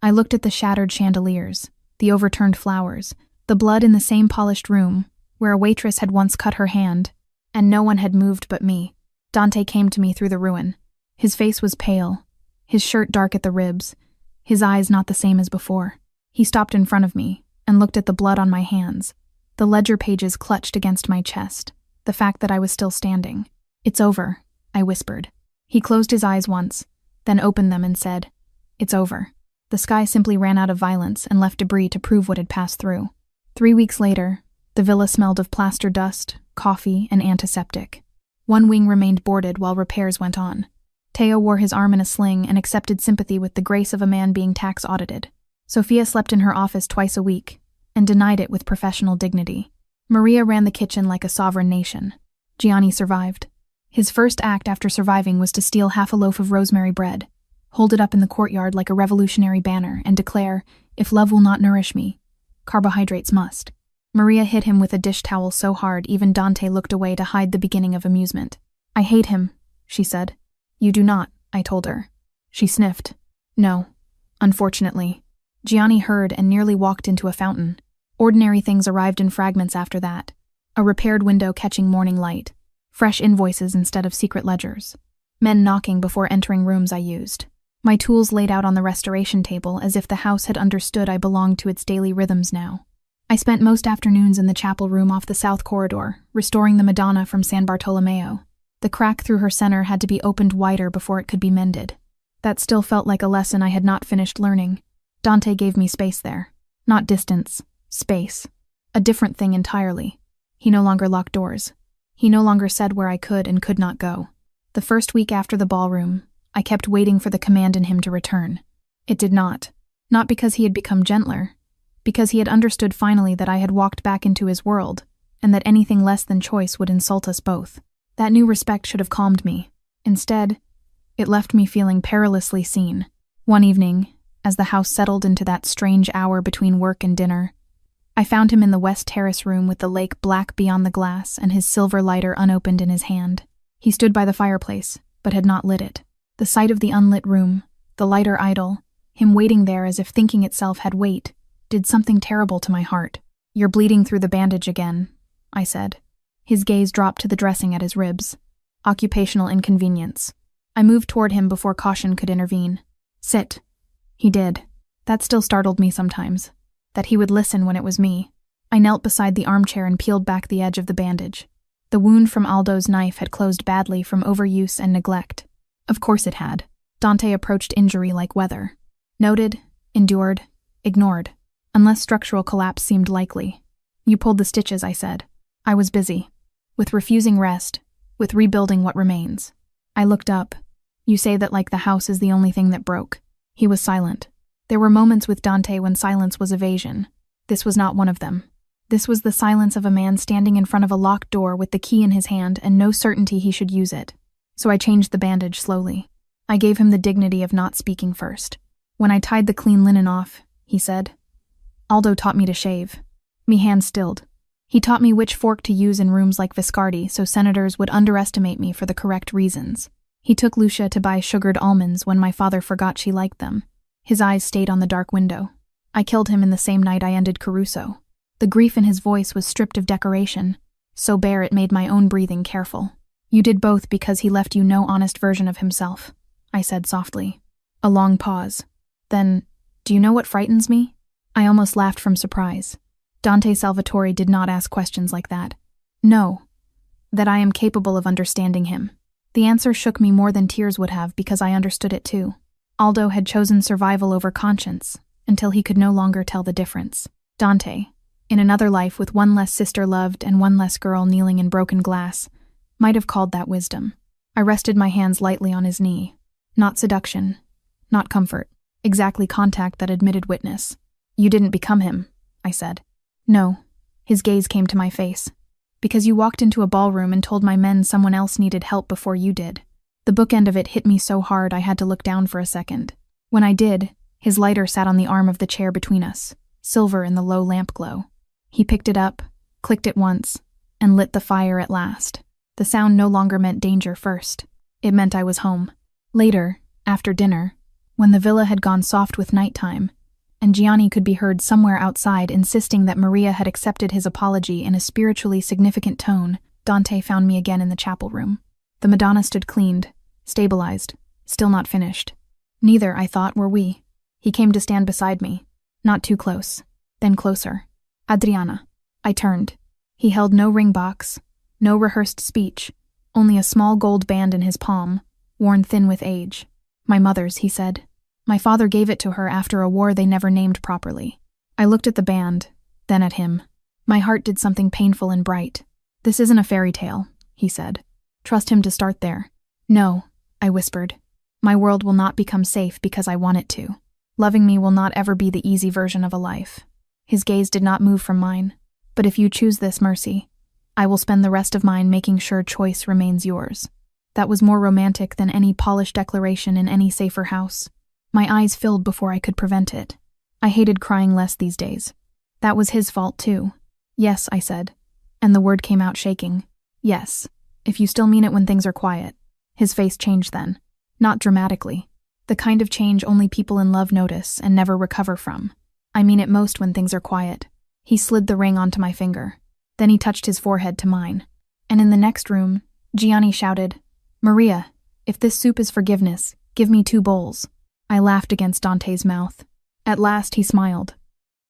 I looked at the shattered chandeliers, the overturned flowers, the blood in the same polished room, where a waitress had once cut her hand, and no one had moved but me. Dante came to me through the ruin. His face was pale, his shirt dark at the ribs, his eyes not the same as before. He stopped in front of me and looked at the blood on my hands. The ledger pages clutched against my chest, the fact that I was still standing. "It's over," I whispered. He closed his eyes once, then opened them and said, "It's over." The sky simply ran out of violence and left debris to prove what had passed through. 3 weeks later, the villa smelled of plaster dust, coffee, and antiseptic. One wing remained boarded while repairs went on. Teo wore his arm in a sling and accepted sympathy with the grace of a man being tax audited. Sophia slept in her office twice a week, and denied it with professional dignity. Maria ran the kitchen like a sovereign nation. Gianni survived. His first act after surviving was to steal half a loaf of rosemary bread, hold it up in the courtyard like a revolutionary banner, and declare, "If love will not nourish me, carbohydrates must." Maria hit him with a dish towel so hard even Dante looked away to hide the beginning of amusement. "I hate him," she said. "You do not," I told her. She sniffed. "No, unfortunately." Gianni heard and nearly walked into a fountain. Ordinary things arrived in fragments after that. A repaired window catching morning light. Fresh invoices instead of secret ledgers. Men knocking before entering rooms I used. My tools laid out on the restoration table as if the house had understood I belonged to its daily rhythms now. I spent most afternoons in the chapel room off the south corridor, restoring the Madonna from San Bartolomeo. The crack through her center had to be opened wider before it could be mended. That still felt like a lesson I had not finished learning. Dante gave me space there. Not distance, space. A different thing entirely. He no longer locked doors. He no longer said where I could and could not go. The first week after the ballroom, I kept waiting for the command in him to return. It did not. Not because he had become gentler. Because he had understood finally that I had walked back into his world, and that anything less than choice would insult us both. That new respect should have calmed me. Instead, it left me feeling perilously seen. One evening, as the house settled into that strange hour between work and dinner, I found him in the West Terrace room with the lake black beyond the glass and his silver lighter unopened in his hand. He stood by the fireplace, but had not lit it. The sight of the unlit room, the lighter idle, him waiting there as if thinking itself had weight, did something terrible to my heart. "You're bleeding through the bandage again," I said. His gaze dropped to the dressing at his ribs. "Occupational inconvenience." I moved toward him before caution could intervene. "Sit." He did. That still startled me sometimes, that he would listen when it was me. I knelt beside the armchair and peeled back the edge of the bandage. The wound from Aldo's knife had closed badly from overuse and neglect. Of course it had. Dante approached injury like weather. Noted, endured, ignored, unless structural collapse seemed likely. "You pulled the stitches," I said. "I was busy. With refusing rest, with rebuilding what remains." I looked up. "You say that like the house is the only thing that broke." He was silent. There were moments with Dante when silence was evasion. This was not one of them. This was the silence of a man standing in front of a locked door with the key in his hand and no certainty he should use it. So I changed the bandage slowly. I gave him the dignity of not speaking first. "When I tied the clean linen off," he said, "Aldo taught me to shave." Me hand stilled. He taught me which fork to use in rooms like Viscardi so senators would underestimate me for the correct reasons. He took Lucia to buy sugared almonds when my father forgot she liked them. His eyes stayed on the dark window. I killed him in the same night I ended Caruso. The grief in his voice was stripped of decoration, so bare it made my own breathing careful. "You did both because he left you no honest version of himself," I said softly. A long pause. Then, "Do you know what frightens me?" I almost laughed from surprise. Dante Salvatore did not ask questions like that. "No, that I am capable of understanding him." The answer shook me more than tears would have because I understood it too. Aldo had chosen survival over conscience until he could no longer tell the difference. Dante, in another life with one less sister loved and one less girl kneeling in broken glass, might have called that wisdom. I rested my hands lightly on his knee. Not seduction, not comfort, exactly contact that admitted witness. "You didn't become him," I said. "No." His gaze came to my face. "Because you walked into a ballroom and told my men someone else needed help before you did." The bookend of it hit me so hard I had to look down for a second. When I did, his lighter sat on the arm of the chair between us, silver in the low lamp glow. He picked it up, clicked it once, and lit the fire at last. The sound no longer meant danger first. It meant I was home. Later, after dinner, when the villa had gone soft with nighttime, and Gianni could be heard somewhere outside insisting that Maria had accepted his apology in a spiritually significant tone, Dante found me again in the chapel room. The Madonna stood cleaned, stabilized, still not finished. Neither, I thought, were we. He came to stand beside me, not too close, then closer. "Adriana." I turned. He held no ring box, no rehearsed speech, only a small gold band in his palm, worn thin with age. "My mother's," he said. "My father gave it to her after a war they never named properly." I looked at the band, then at him. My heart did something painful and bright. "This isn't a fairy tale," he said. "Trust him to start there." "No," I whispered. "My world will not become safe because I want it to. Loving me will not ever be the easy version of a life." His gaze did not move from mine. "But if you choose this, Mercy, I will spend the rest of mine making sure choice remains yours." That was more romantic than any polished declaration in any safer house. My eyes filled before I could prevent it. I hated crying less these days. That was his fault too. "Yes," I said, and the word came out shaking. "Yes, if you still mean it when things are quiet." His face changed then. Not dramatically. The kind of change only people in love notice and never recover from. "I mean it most when things are quiet." He slid the ring onto my finger. Then he touched his forehead to mine. And in the next room, Gianni shouted, "Maria, if this soup is forgiveness, give me 2 bowls." I laughed against Dante's mouth. At last he smiled.